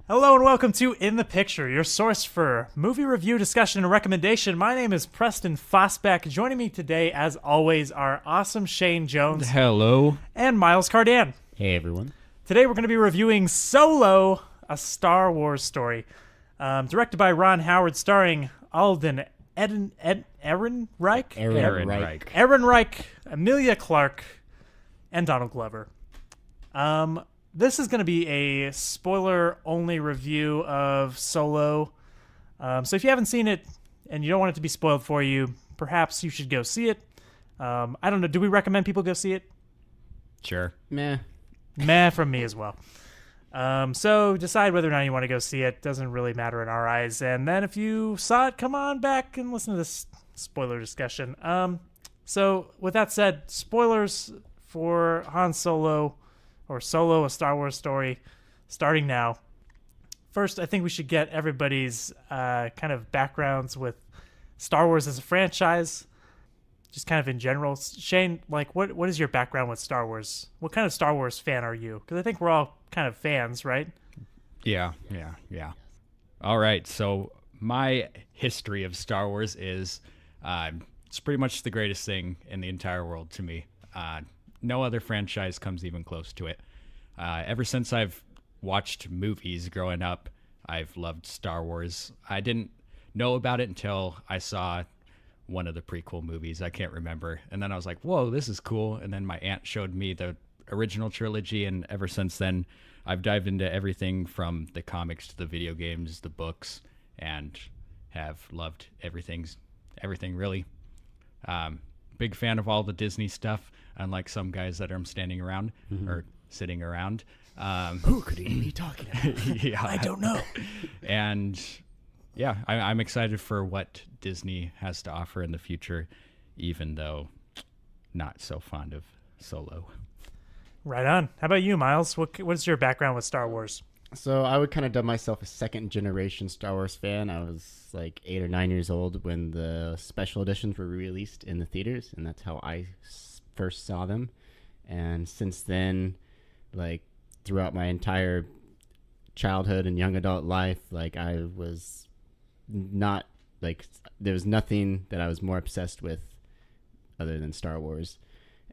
Hello and welcome to In the Picture, your source for movie review, discussion, and recommendation. My name is Preston Fosbeck. Joining me today, as always, are awesome Shane Jones Hello. and Miles Cardan. Hey, everyone. Today we're going to be reviewing Solo, a Star Wars story. Directed by Ron Howard, starring Alden Ehrenreich, Ehrenreich. Emilia Clarke, and Donald Glover. This is going to be a spoiler-only review of Solo. So if you haven't seen it and you don't want it to be spoiled for you, perhaps you should go see it. I don't know. Do we recommend people go see it? Sure. Meh. Meh from me as well. So decide whether or not you want to go see it. Doesn't really matter in our eyes. And then if you saw it, come on back and listen to this spoiler discussion. So with that said, spoilers for Han Solo, or Solo, a Star Wars story, starting now. First, I think we should get everybody's kind of backgrounds with Star Wars as a franchise, just kind of in general. Shane, like, what is your background with Star Wars? What kind of Star Wars fan are you? Because I think we're all kind of fans, right? Yeah. All right. So my history of Star Wars is it's pretty much the greatest thing in the entire world to me. No other franchise comes even close to it. Ever since I've watched movies growing up, I've loved Star Wars. I didn't know about it until I saw one of the prequel movies. I can't remember. And then I was like, whoa, this is cool. And then my aunt showed me the original trilogy. And ever since then, I've dived into everything from the comics to the video games, the books, and have loved everything really. Big fan of all the Disney stuff, unlike some guys that I'm standing around or sitting around. Who could he be talking about? Yeah, I don't know. And yeah, I'm excited for what Disney has to offer in the future, even though not so fond of Solo. Right on. How about you, Miles? What is your background with Star Wars? So I would kind of dub myself a second-generation Star Wars fan. I was like 8 or 9 years old when the special editions were released in the theaters, and that's how I first saw them. And since then, like throughout my entire childhood and young adult life, like I was not like there was nothing that I was more obsessed with other than Star Wars.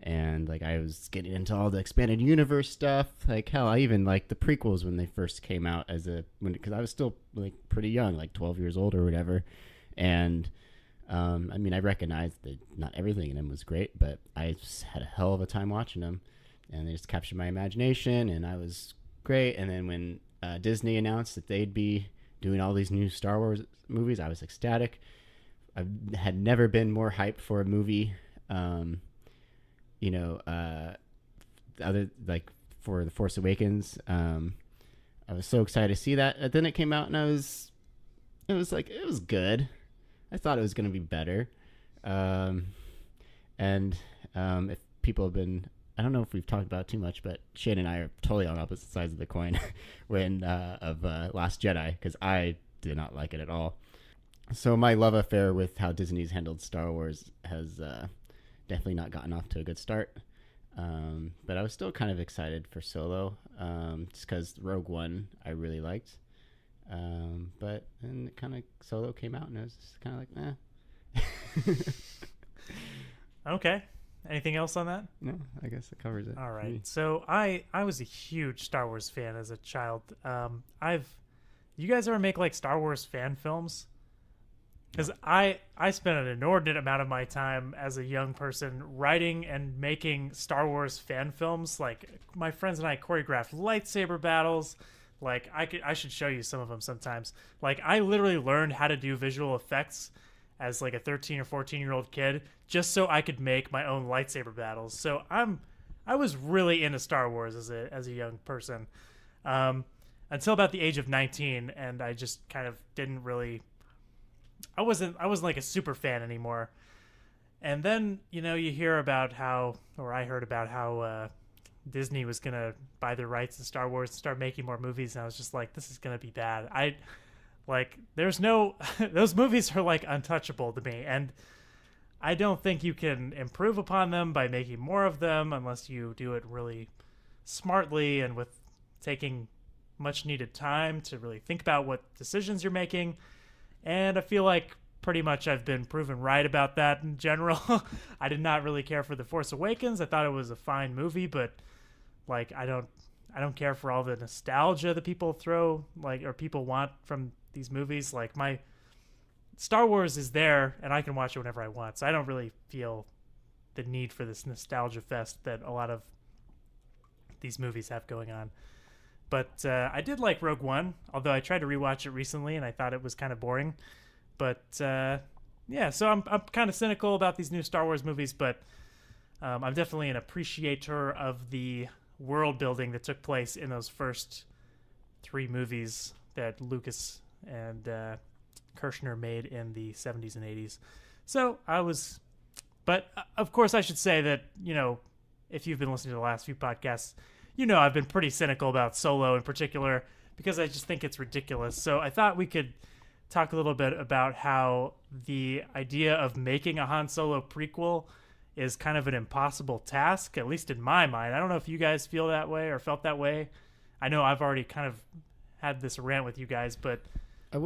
And like I was getting into all the expanded universe stuff. Like hell, I even liked the prequels when they first came out because I was still like pretty young, like 12 years old or whatever. And I mean, I recognized that not everything in them was great, but I just had a hell of a time watching them, and they just captured my imagination, and I was great. And then when Disney announced that they'd be doing all these new Star Wars movies, I was ecstatic. I had never been more hyped for a movie. Other like for The Force Awakens, I was so excited to see that. And then it came out, and it was good. I thought it was going to be better. If people have been, I don't know if we've talked about it too much, but Shane and I are totally on opposite sides of the coin of Last Jedi, because I did not like it at all. So my love affair with how Disney's handled Star Wars has definitely not gotten off to a good start. But I was still kind of excited for Solo, just because Rogue One I really liked. But then kind of Solo came out, and I was just kind of like, Okay. Anything else on that? No, I guess it covers it. All right. So I was a huge Star Wars fan as a child. You guys ever make like Star Wars fan films? Because I spent an inordinate amount of my time as a young person writing and making Star Wars fan films. Like my friends and I choreographed lightsaber battles. Like I should show you some of them sometimes. Like I literally learned how to do visual effects as like a 13 or 14-year-old kid just so I could make my own lightsaber battles. So I was really into Star Wars as a young person. Until about the age of 19, and I just kind of didn't really I wasn't like a super fan anymore. And then, you hear about I heard about how Disney was going to buy the rights to Star Wars and start making more movies. And I was just like, this is going to be bad. There's no, those movies are like untouchable to me. And I don't think you can improve upon them by making more of them unless you do it really smartly and with taking much needed time to really think about what decisions you're making. And I feel like pretty much I've been proven right about that in general. I did not really care for The Force Awakens. I thought it was a fine movie, but like I don't care for all the nostalgia that people throw or people want from these movies. Like my Star Wars is there and I can watch it whenever I want. So I don't really feel the need for this nostalgia fest that a lot of these movies have going on. But I did like Rogue One, although I tried to rewatch it recently and I thought it was kind of boring. But yeah, so I'm kind of cynical about these new Star Wars movies, but I'm definitely an appreciator of the world building that took place in those first 3 movies that Lucas and Kirshner made in the 70s and 80s. So but of course I should say that, if you've been listening to the last few podcasts, I've been pretty cynical about Solo in particular because I just think it's ridiculous. So I thought we could talk a little bit about how the idea of making a Han Solo prequel is kind of an impossible task, at least in my mind. I don't know if you guys feel that way or felt that way. I know I've already kind of had this rant with you guys, but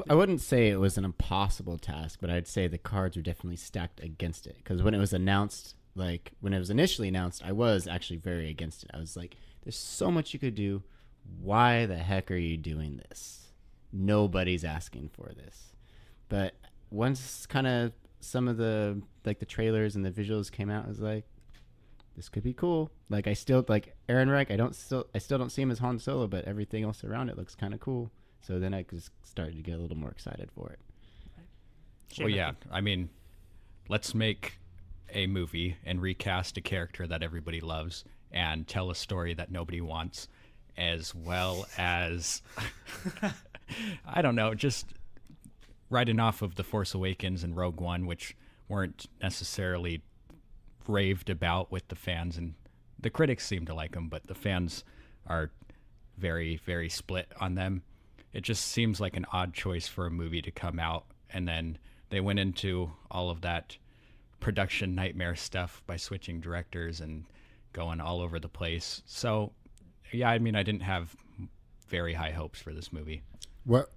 I wouldn't say it was an impossible task, but I'd say the cards were definitely stacked against it. Because when it was announced, when it was initially announced, I was actually very against it. I was like, there's so much you could do. Why the heck are you doing this? Nobody's asking for this. But once kind of some of the the trailers and the visuals came out, I was like, this could be cool. I still Aaron Reich. I still don't see him as Han Solo, but everything else around it looks kind of cool. So then I just started to get a little more excited for it. Well, yeah. I mean, let's make a movie and recast a character that everybody loves and tell a story that nobody wants, as well as I don't know, just writing off of The Force Awakens and Rogue One, which weren't necessarily raved about with the fans, and the critics seem to like them, but the fans are very, very split on them. It just seems like an odd choice for a movie to come out, and then they went into all of that production nightmare stuff by switching directors and going all over the place. So, yeah, I mean, I didn't have very high hopes for this movie. What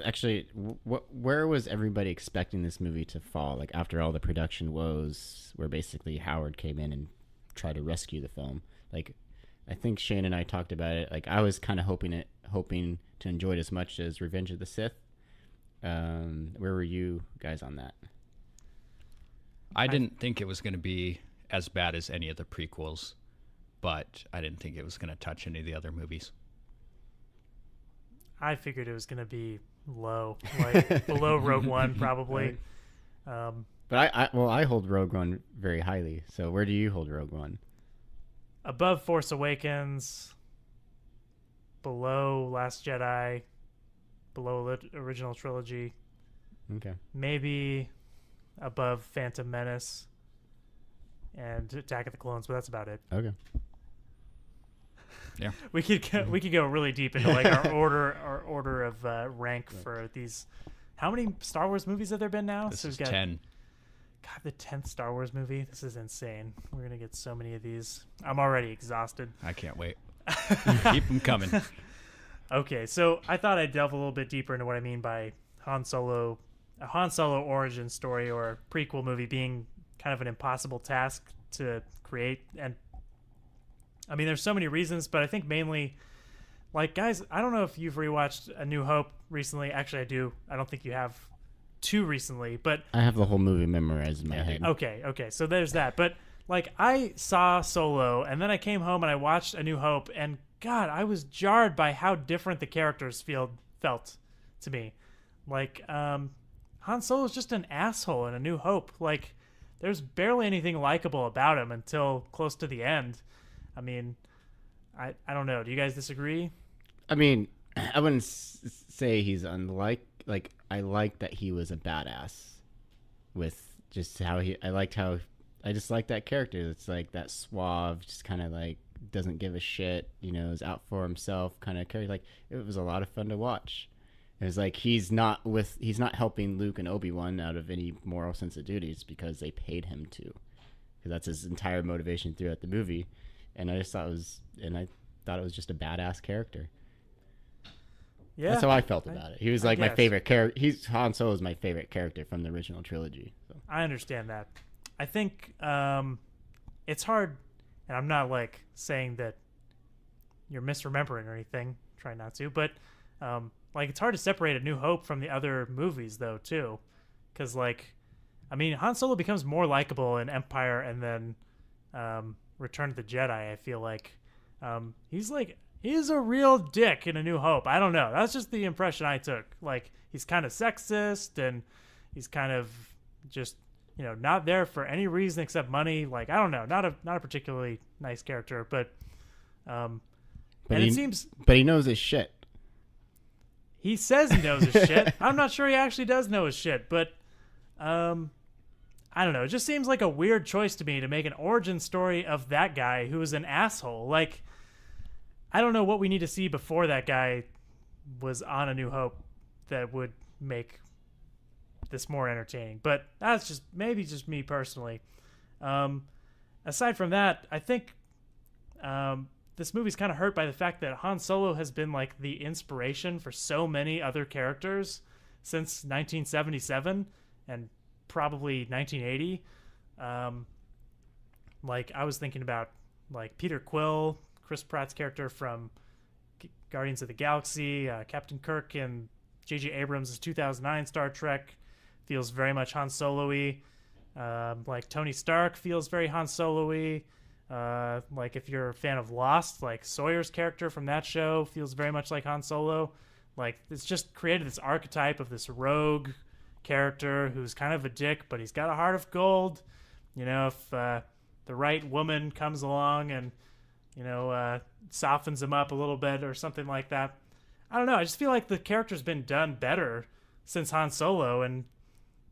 actually? Where was everybody expecting this movie to fall? After all the production woes, where basically Howard came in and tried to rescue the film. I think Shane and I talked about it. I was kind of hoping to enjoy it as much as Revenge of the Sith. Where were you guys on that? I didn't think it was going to be as bad as any of the prequels, but I didn't think it was going to touch any of the other movies. I figured it was going to be low, below Rogue One probably. But I hold Rogue One very highly. So where do you hold Rogue One? Above Force Awakens, below Last Jedi, below original trilogy. Okay. Maybe above Phantom Menace and Attack of the Clones, but that's about it. Okay. Yeah. We could go really deep into our order of rank for these. How many Star Wars movies have there been now? This is 10. God, the 10th Star Wars movie. This is insane. We're gonna get so many of these. I'm already exhausted. I can't wait. Keep them coming. Okay, so I thought I'd delve a little bit deeper into what I mean by a Han Solo origin story or a prequel movie being kind of an impossible task to create. And I mean, there's so many reasons, but I think mainly, guys, I don't know if you've rewatched A New Hope recently. Actually, I do. I don't think you have too recently, but I have the whole movie memorized in my head. Okay. So there's that. But I saw Solo, and then I came home and I watched A New Hope, and God, I was jarred by how different the characters felt to me. Han Solo's just an asshole in A New Hope. There's barely anything likable about him until close to the end. I mean, I don't know. Do you guys disagree? I mean, I wouldn't say he's unlike. I liked that he was a badass with just how I just like that character. It's that suave, just kind of doesn't give a shit, is out for himself kind of character. It was a lot of fun to watch. It was he's not helping Luke and Obi-Wan out of any moral sense of duty. It's because they paid him to, because that's his entire motivation throughout the movie. And I thought it was just a badass character. Yeah, That's how I felt about it. He was like my guess. favorite character. Han Solo is my favorite character from the original trilogy. So. I understand that. I think it's hard, and I'm not like saying that you're misremembering or anything. Try not to, but like it's hard to separate A New Hope from the other movies though too, because like, I mean, Han Solo becomes more likable in Empire and then Return of the Jedi. I feel like he's a real dick in A New Hope. I don't know. That's just the impression I took. Like he's kind of sexist and he's kind of just not there for any reason except money. Like I don't know, not a particularly nice character, but it seems. But he knows his shit. He says he knows his shit. I'm not sure he actually does know his shit, but I don't know. It just seems like a weird choice to me to make an origin story of that guy who is an asshole. Like, I don't know what we need to see before that guy was on A New Hope that would make this more entertaining. But that's just maybe just me personally. Aside from that, I think this movie's kind of hurt by the fact that Han Solo has been like the inspiration for so many other characters since 1977 and probably 1980. Like I was thinking about like Peter Quill, Chris Pratt's character from Guardians of the Galaxy, Captain Kirk in J.J. Abrams' 2009 Star Trek feels very much Han Solo-y. Like Tony Stark feels very Han Solo-y. Like if you're a fan of Lost, like Sawyer's character from that show feels very much like Han Solo. Like it's just created this archetype of this rogue character who's kind of a dick, but he's got a heart of gold. If the right woman comes along and softens him up a little bit or something like that. I don't know. I just feel like the character's been done better since Han Solo, and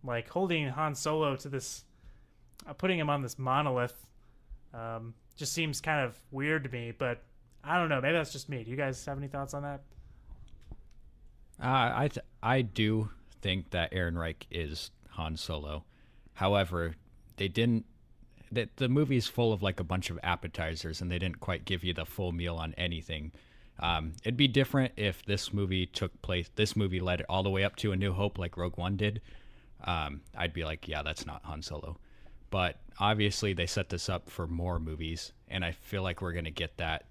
like holding Han Solo to this, putting him on this monolith, just seems kind of weird to me. But I don't know. Maybe that's just me. Do you guys have any thoughts on that? I do think that Ehrenreich is Han Solo. However, the movie's full of like a bunch of appetizers, and they didn't quite give you the full meal on anything. It'd be different if this movie led it all the way up to A New Hope like Rogue One did. I'd be like, yeah, that's not Han Solo. But obviously they set this up for more movies, and I feel like we're going to get that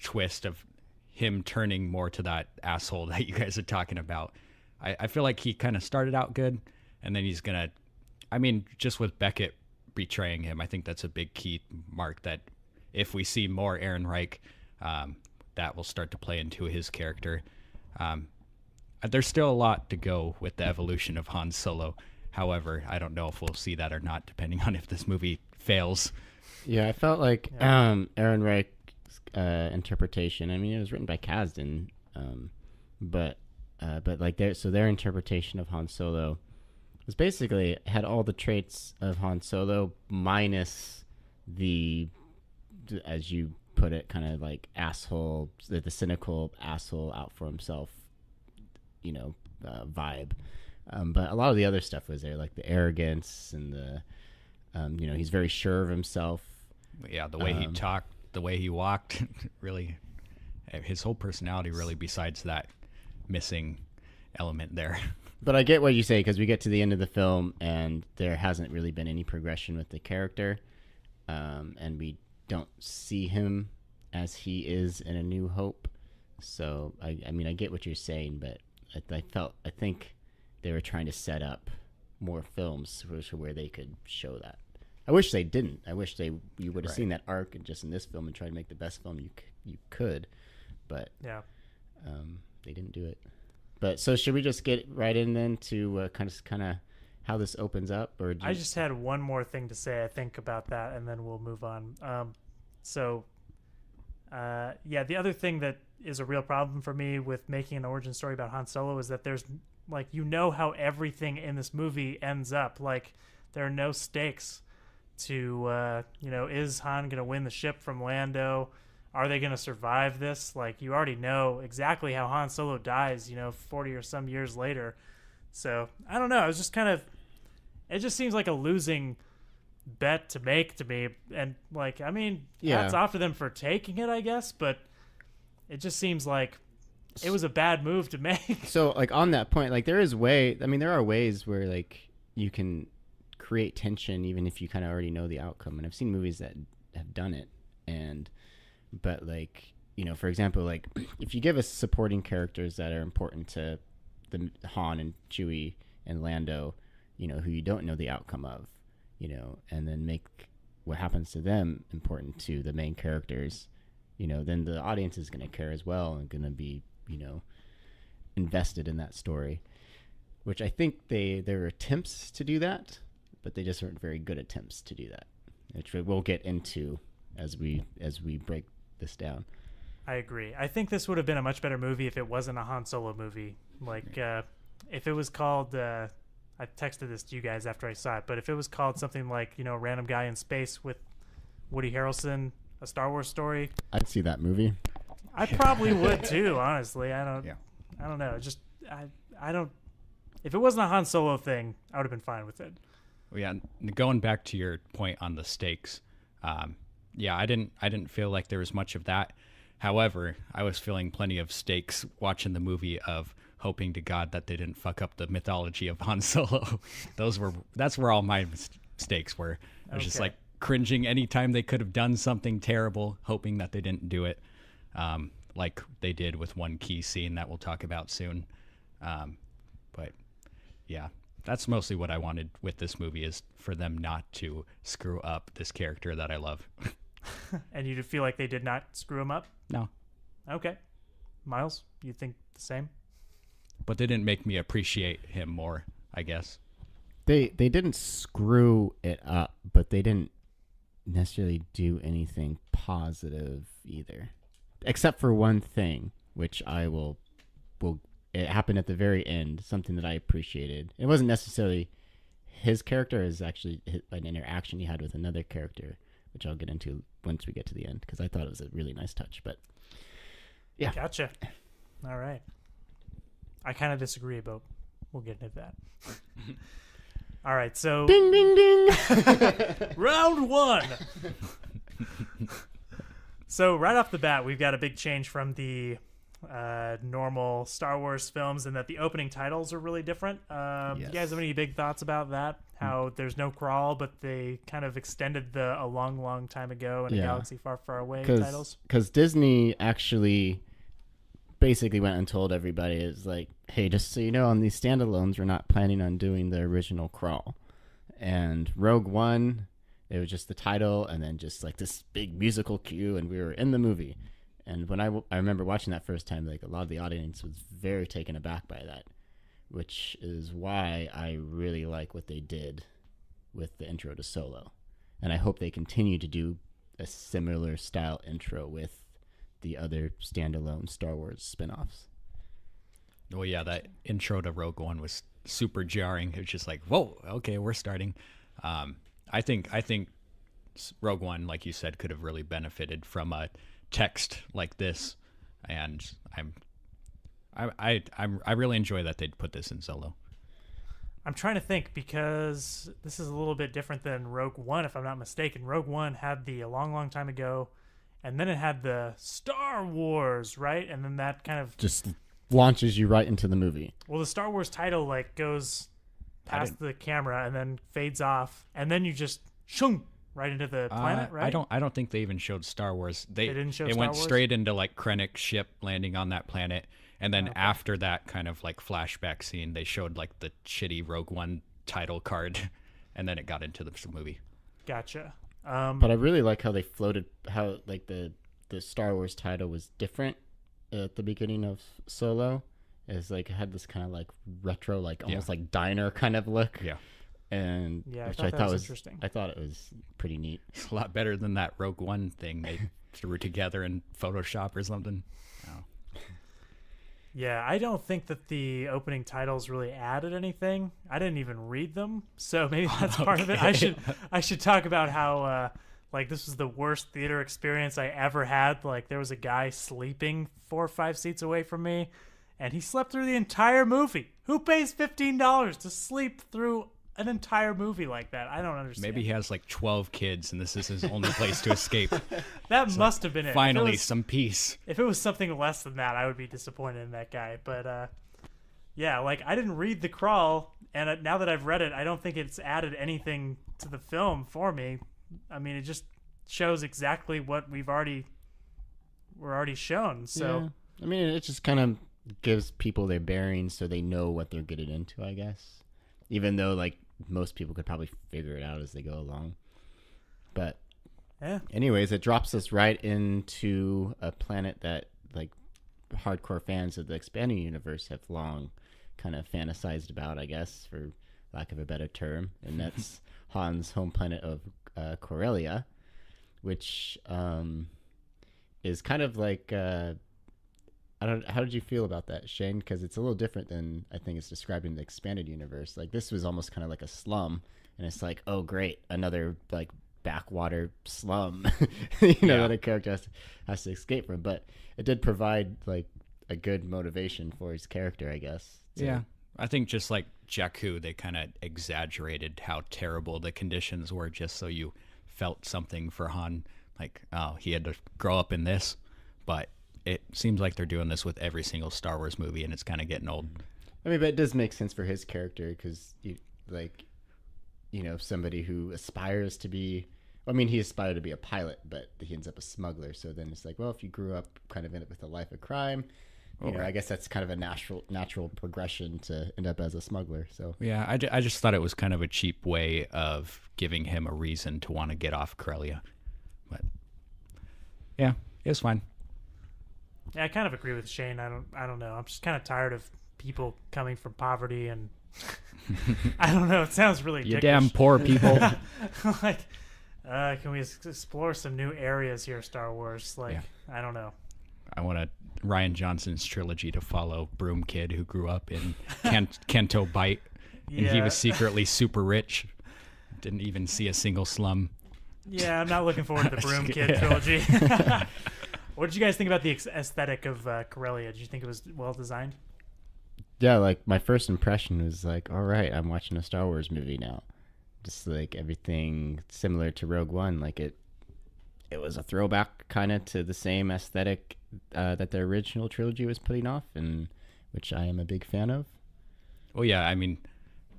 twist of him turning more to that asshole that you guys are talking about. I feel like he kind of started out good, and then he's going to, just with Beckett betraying him, I think that's a big key mark that if we see more Ehrenreich, that will start to play into his character. There's still a lot to go with the evolution of Han Solo. However, I don't know if we'll see that or not, depending on if this movie fails. Yeah, I felt like Ehrenreich's interpretation. It was written by Kasdan, but like their interpretation of Han Solo was basically had all the traits of Han Solo minus the, as you put it, kind of like asshole, the cynical asshole out for himself, vibe. But a lot of the other stuff was there, like the arrogance and the, he's very sure of himself. Yeah, the way he talked, the way he walked, really, his whole personality, really, besides that missing element there. But I get what you say, because we get to the end of the film and there hasn't really been any progression with the character, and we don't see him as he is in A New Hope. So I get what you're saying, but I think they were trying to set up more films where they could show that. I wish they didn't. I wish you would have seen that arc and just in this film and try to make the best film you could, but yeah, they didn't do it. But so should we just get right in then to kind of how this opens up? Or I just had one more thing to say, I think, about that, and then we'll move on. The other thing that is a real problem for me with making an origin story about Han Solo is that there's like, how everything in this movie ends up. Like, there are no stakes to, is Han going to win the ship from Lando? Are they going to survive this? Like, you already know exactly how Han Solo dies, 40 or some years later. So, I don't know. It just seems like a losing bet to make to me. And, hats off to them for taking it, I guess. But it just seems like it was a bad move to make. So like on that point, like there are ways where like you can create tension even if you kind of already know the outcome. And I've seen movies that have done it. But like, for example, like if you give us supporting characters that are important to the Han and Chewie and Lando, who you don't know the outcome of, and then make what happens to them important to the main characters, then the audience is going to care as well and going to be, invested in that story, which I think there were attempts to do that, but they just weren't very good attempts to do that, which we'll get into as we break this down. I agree. I think this would have been a much better movie if it wasn't a Han Solo movie. Like, if it was called, I texted this to you guys after I saw it, but if it was called something like, Random Guy in Space with Woody Harrelson, a Star Wars story, I'd see that movie. I probably would too, honestly. I don't know. I don't, if it wasn't a Han Solo thing, I would have been fine with it. Well, yeah, going back to your point on the stakes, I didn't feel like there was much of that. However, I was feeling plenty of stakes watching the movie of hoping to God that they didn't fuck up the mythology of Han Solo. That's where all my mistakes were. I was just like cringing anytime they could have done something terrible, hoping that they didn't do it, like they did with one key scene that we'll talk about soon. But yeah, that's mostly what I wanted with this movie, is for them not to screw up this character that I love. And you feel like they did not screw him up? No. Okay. Miles, you think the same? But they didn't make me appreciate him more, I guess. They didn't screw it up, but they didn't necessarily do anything positive either. Except for one thing, which I will it happened at the very end, something that I appreciated. It wasn't necessarily his character, it was actually an interaction he had with another character, which I'll get into once we get to the end, because I thought it was a really nice touch. But yeah. Gotcha. All right. I kind of disagree, but we'll get into that. All right, so Ding, ding, ding. round one. So right off the bat, we've got a big change from the normal Star Wars films, in that the opening titles are really different. Yes. You guys have any big thoughts about that? How there's no crawl, but they kind of extended the a long, long time ago in a galaxy far, far away titles? Because Disney actually basically went and told everybody, is like, hey, just so you know, on these standalones, we're not planning on doing the original crawl. And Rogue One, it was just the title and then just like this big musical cue, and we were in the movie. And when I remember watching that first time, like a lot of the audience was very taken aback by that, which is why I really like what they did with the intro to Solo. And I hope they continue to do a similar style intro with the other standalone Star Wars spin-offs. Well, yeah, that intro to Rogue One was super jarring. It was just like, whoa, okay, we're starting. I think Rogue One, like you said, could have really benefited from a text like this, and I really enjoy that they'd put this in Solo. I'm trying to think, because this is a little bit different than Rogue One, if I'm not mistaken. Rogue One had the a long, long time ago, and then it had the Star Wars, right? And then that kind of just launches you right into the movie. Well, the Star Wars title like goes past the camera and then fades off, and then you just shung right into the planet, right? I don't think they even showed Star Wars. They didn't show it Star went Wars? straight into like Krennic's ship landing on that planet, and then after that kind of like flashback scene, they showed like the shitty Rogue One title card, and then it got into the movie. Gotcha. But I really like how they floated, how like the Star Wars title was different at the beginning of Solo. It's like it had this kind of like retro, like almost like diner kind of look. Yeah. And Yeah, which I thought that was interesting. I thought it was pretty neat. It's a lot better than that Rogue One thing they threw together in Photoshop or something. Oh. Yeah, I don't think that the opening titles really added anything. I didn't even read them, so maybe that's part of it. I should talk about how like this was the worst theater experience I ever had. Like there was a guy sleeping 4 or 5 seats away from me, and he slept through the entire movie. Who pays $15 to sleep through an entire movie like that? I don't understand. Maybe he has like 12 kids and this is his only place to escape. That must have been it. Finally, If it was- some peace. If it was something less than that, I would be disappointed in that guy. But yeah, like I didn't read The Crawl, and now that I've read it, I don't think it's added anything to the film for me. I mean, it just shows exactly what we're already shown. So Yeah. I mean, it just kind of gives people their bearings so they know what they're getting into, I guess. Even though, like, most people could probably figure it out as they go along. But yeah, anyways, it drops us right into a planet that, like, hardcore fans of the expanding universe have long kind of fantasized about, I guess, for lack of a better term. And that's Han's home planet of Corellia, which is kind of like... how did you feel about that, Shane? Because it's a little different than I think it's described in the expanded universe. Like, this was almost kind of like a slum, and it's like, oh, great, another, like, backwater slum, that a character has to escape from. But it did provide, like, a good motivation for his character, I guess. Yeah. I think just like Jakku, they kind of exaggerated how terrible the conditions were just so you felt something for Han. Like, oh, he had to grow up in this. But it seems like they're doing this with every single Star Wars movie, and it's kind of getting old. I mean, but it does make sense for his character because, somebody who aspires to be... I mean, he aspired to be a pilot, but he ends up a smuggler. So then it's like, well, if you grew up kind of in it with a life of crime... I guess that's kind of a natural progression to end up as a smuggler. So yeah, I just thought it was kind of a cheap way of giving him a reason to want to get off Corellia. But yeah, it was fine. Yeah, I kind of agree with Shane. I don't know. I'm just kind of tired of people coming from poverty, and I don't know. It sounds really You dickish. damn poor people. Like, can we explore some new areas here, Star Wars? Like, Yeah. I don't know. I want Ryan Johnson's trilogy to follow Broom Kid, who grew up in Canto Bight, and he Yeah. was secretly super rich. Didn't even see a single slum. Yeah, I'm not looking forward to the Broom Kid trilogy. What did you guys think about the aesthetic of Corellia? Did you think it was well designed? yeah, like my first impression was like, all right, I'm watching a Star Wars movie now. Just like everything similar to Rogue One. Like it was a throwback kind of to the same aesthetic that the original trilogy was putting off, and which I am a big fan of. Well, yeah, I mean,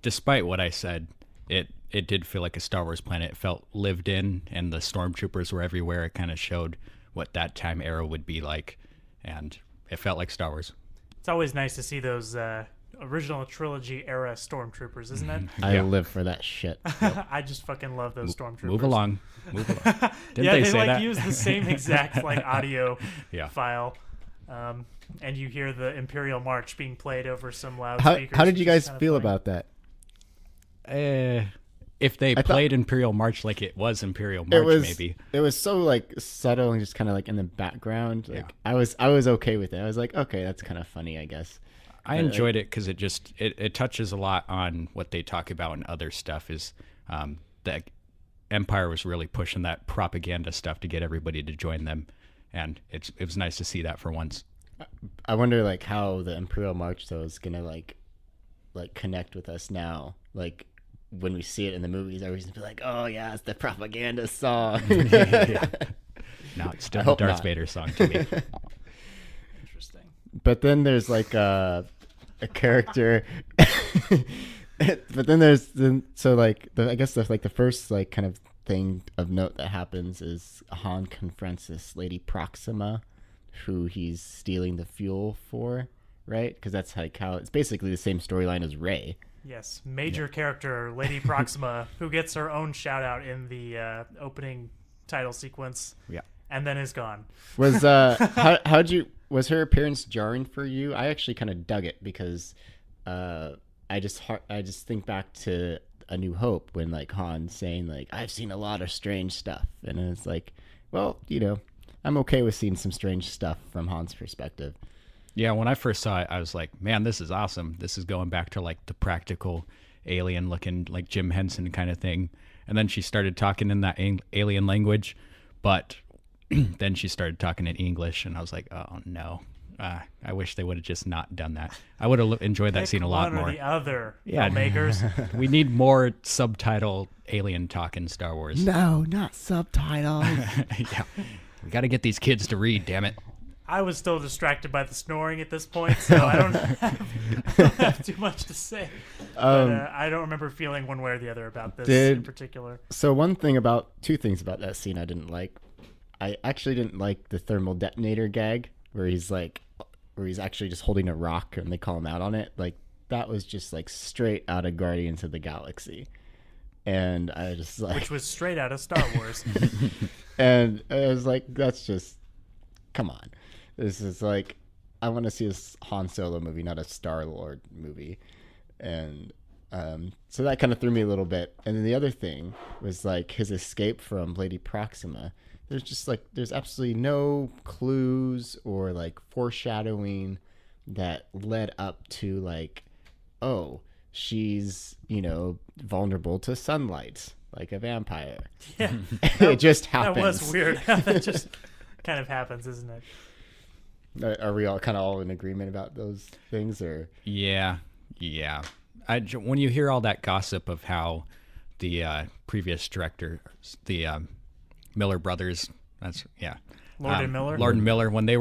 despite what I said, it did feel like a Star Wars planet. It felt lived in, and the stormtroopers were everywhere. It kind of showed what that time era would be like, and it felt like Star Wars. It's always nice to see those original trilogy era stormtroopers, isn't it? I Yeah. live for that shit. I just fucking love those stormtroopers. Move along. Didn't Yeah, they they say like that? use the same exact like audio Yeah. file, and you hear the Imperial March being played over some loudspeakers. How did you which is guys kinda feel funny. about that? If they thought- played Imperial March like it was Imperial March, maybe. It was so like subtle and just kind of like in the background. Like Yeah. I was okay with it. I was like, okay, that's kind of funny, I guess. I enjoyed it because it touches a lot on what they talk about in other stuff. Is the Empire was really pushing that propaganda stuff to get everybody to join them, and it was nice to see that for once. I wonder like how the Imperial March though is gonna like connect with us now. Like when we see it in the movies, everybody's gonna be like, oh yeah, it's the propaganda song. Now it's still I the hope Darth not. Vader song to me. Interesting. But then there's like a character. But then there's I guess the first like kind of thing of note that happens is Han confronts this Lady Proxima, who he's stealing the fuel for, right? Because that's like how it's basically the same storyline as Rey. Yes, major character Lady Proxima, who gets her own shout out in the opening title sequence. Yeah. And then is gone. Was was her appearance jarring for you? I actually kind of dug it because I just think back to A New Hope when like Han saying like I've seen a lot of strange stuff, and it's like, well, I'm okay with seeing some strange stuff from Han's perspective. Yeah, when I first saw it, I was like, man, this is awesome. This is going back to like the practical alien looking like Jim Henson kind of thing. And then she started talking in that alien language, but then she started talking in English, and I was like, oh no. I wish they would have just not done that. I would have enjoyed that Pick scene a lot one or more. the other, Yeah. filmmakers. We need more subtitle alien talk in Star Wars. No, not subtitles. Yeah. We got to get these kids to read, damn it. I was still distracted by the snoring at this point, so I don't have too much to say. But, I don't remember feeling one way or the other about this in particular. So two things about that scene I didn't like. I actually didn't like the thermal detonator gag where he's actually just holding a rock and they call him out on it. Like that was just like straight out of Guardians of the Galaxy. And I just like, Which was straight out of Star Wars. and I was like, that's just, come on. This is like, I want to see a Han Solo movie, not a Star-Lord movie. And so that kind of threw me a little bit. And then the other thing was like his escape from Lady Proxima. There's absolutely no clues or like foreshadowing that led up to like, oh, she's, vulnerable to sunlight like a vampire. Yeah. It just happens. That was weird how that just kind of happens, isn't it? Are we all kind of all in agreement about those things, or? Yeah. When you hear all that gossip of how the previous director, the Miller brothers, Lord and Miller? Lord and Miller, when they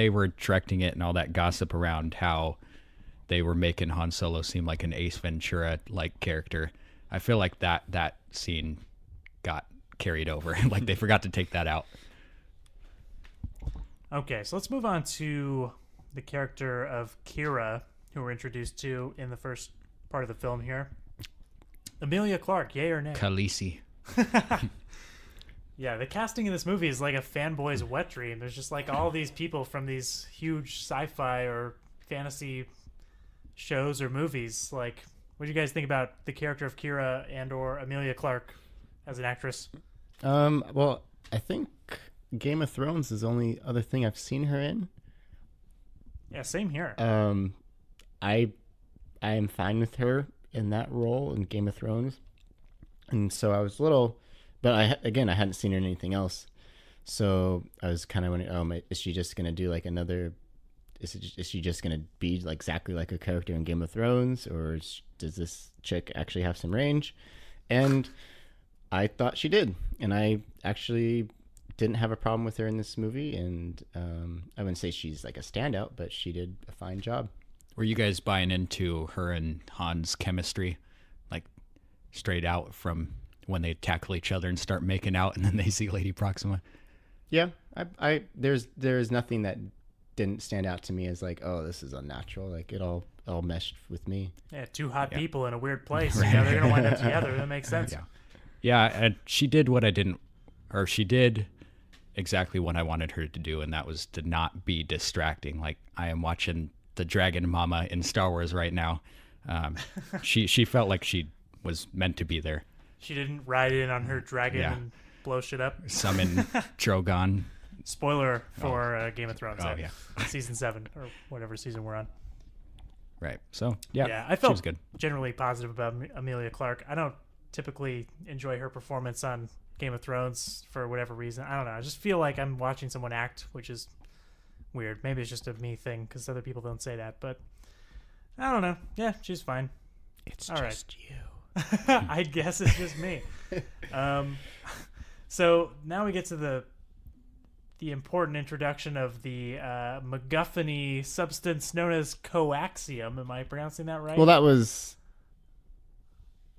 were directing it and all that gossip around how they were making Han Solo seem like an Ace Ventura like character, I feel like that scene got carried over. Like they forgot to take that out. Okay, so let's move on to the character of Kira, who we're introduced to in the first part of the film here. Emilia Clarke, yay or nay? Khaleesi. Yeah, the casting in this movie is like a fanboy's wet dream. There's just like all these people from these huge sci-fi or fantasy shows or movies. Like, what do you guys think about the character of Kira and or Emilia Clarke as an actress? Well, I think Game of Thrones is the only other thing I've seen her in. Yeah, same here. I am fine with her in that role in Game of Thrones, and so I was a little, but I hadn't seen her in anything else, so I was kind of wondering, is she just gonna do like another? Is she just gonna be like exactly like a character in Game of Thrones, or does this chick actually have some range? And I thought she did, and I actually didn't have a problem with her in this movie, and I wouldn't say she's like a standout, but she did a fine job. Were you guys buying into her and Han's chemistry, like straight out from when they tackle each other and start making out, and then they see Lady Proxima? Yeah, there's nothing that didn't stand out to me as like, oh, this is unnatural. Like it all meshed with me. Yeah, two hot people in a weird place. Right. They're gonna wind up together. That makes sense. Yeah, and she did she did exactly what I wanted her to do, and that was to not be distracting. Like I am watching the Dragon Mama in Star Wars right now. She felt like she was meant to be there. She didn't ride in on her dragon and blow shit up. Summon Drogon. Spoiler for Game of Thrones. Oh, yeah. Season 7 or whatever season we're on. Right. So, yeah, I felt she was good. Generally positive about Emilia Clarke. I don't typically enjoy her performance on Game of Thrones for whatever reason. I don't know. I just feel like I'm watching someone act, which is weird. Maybe it's just a me thing because other people don't say that. But I don't know. Yeah, she's fine. It's all just you. I guess it's just me. So now we get to the important introduction of the MacGuffin-y substance known as coaxium. Am I pronouncing that right? Well, that was...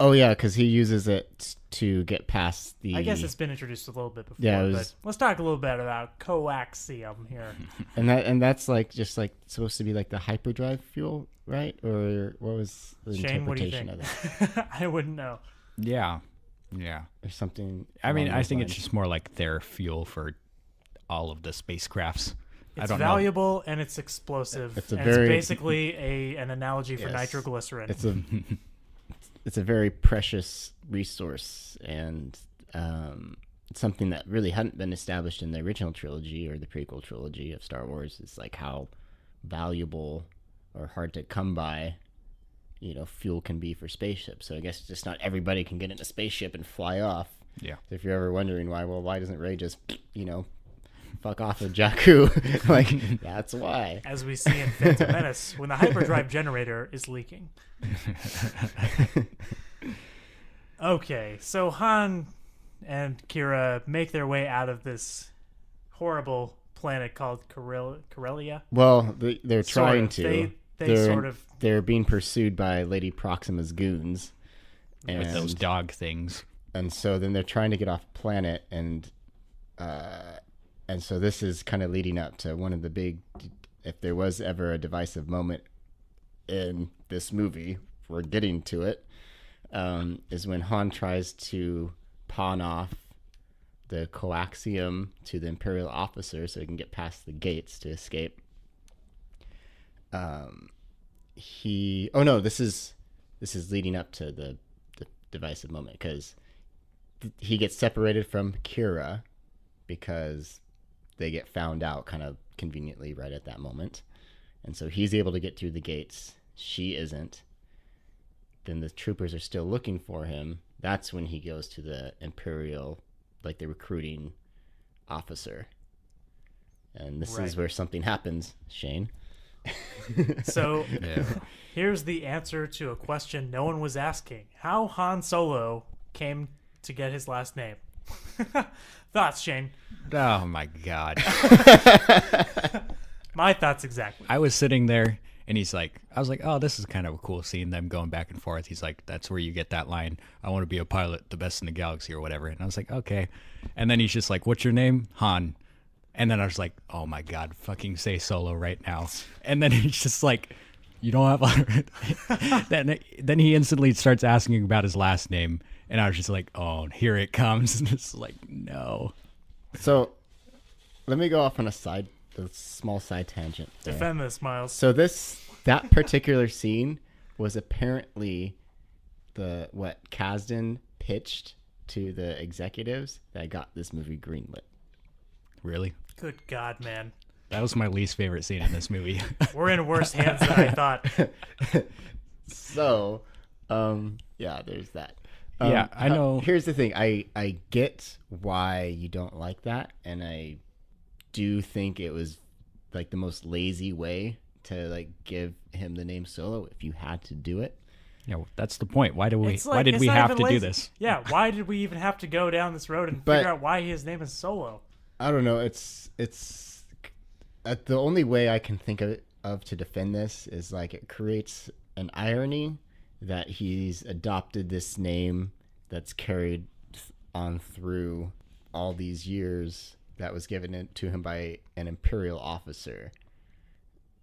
Oh, yeah, because he uses it to get past the... I guess it's been introduced a little bit before, yeah, but let's talk a little bit about coaxium here. and that's like just like supposed to be like the hyperdrive fuel, right? Or what was the Shane, interpretation what do you of it? I wouldn't know. Yeah. Or something. I mean, I think lines. it's just more like their fuel for all of the spacecrafts. It's I don't valuable know. and it's explosive. It's a and very... it's basically an analogy for Yes. nitroglycerin. It's a very precious resource, and it's something that really hadn't been established in the original trilogy or the prequel trilogy of Star Wars. It's like how valuable or hard to come by, fuel can be for spaceships. So I guess just not everybody can get in a spaceship and fly off. Yeah. So if you're ever wondering why doesn't Rey just, fuck off with Jakku. Like, that's why. As we see in Phantom Menace, when the hyperdrive generator is leaking. Okay, so Han and Kira make their way out of this horrible planet called Corellia. Well, they're Sort trying of. to. They sort of. They're being pursued by Lady Proxima's goons. With those dog things. And so then they're trying to get off planet, and so this is kind of leading up to one of the big, if there was ever a divisive moment in this movie, we're getting to it, is when Han tries to pawn off the coaxium to the Imperial officer so he can get past the gates to escape. This is leading up to the divisive moment, because he gets separated from Kira because they get found out kind of conveniently right at that moment, and so he's able to get through the gates. She isn't. Then the troopers are still looking for him. That's when he goes to the Imperial, like the recruiting officer, and this is where something happens, Shane. So here's the answer to a question no one was asking: how Han Solo came to get his last name. Thoughts, Shane? Oh my God. My thoughts exactly. I was sitting there and I was like, oh, this is kind of a cool scene, them going back and forth. He's like, that's where you get that line, I want to be a pilot, the best in the galaxy or whatever. And I was like, okay. And then he's just like, what's your name? Han. And then I was like, oh my God, fucking say Solo right now. And then he's just like, you don't have then he instantly starts asking about his last name. And I was just like, oh, here it comes. And it's like, no. So let me go off on a small side tangent there. Defend this, Miles. So that particular scene was apparently what Kasdan pitched to the executives that got this movie greenlit. Really? Good God, man. That was my least favorite scene in this movie. We're in worse hands than I thought. So, yeah, there's that. Yeah, I know. Here's the thing. I get why you don't like that, and I do think it was like the most lazy way to like give him the name Solo if you had to do it. Yeah, that's the point. Why did we It's not have even to lazy. do this? Yeah, why did we even have to go down this road and figure out why his name is Solo? I don't know. It's the only way I can think of to defend this is like it creates an irony that he's adopted this name that's carried on through all these years that was given to him by an Imperial officer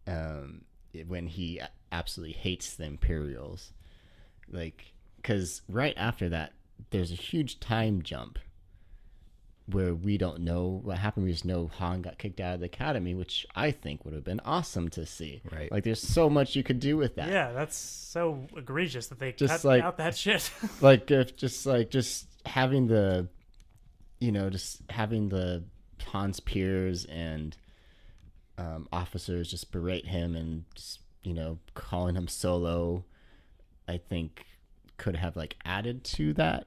when he absolutely hates the Imperials. Like, because right after that, there's a huge time jump where we don't know what happened. We just know Han got kicked out of the academy, which I think would have been awesome to see. Right. Like, there's so much you could do with that. Yeah, that's so egregious that they Just cut out that shit. Just having the Han's peers and officers just berate him and just, calling him Solo, I think could have like added to that,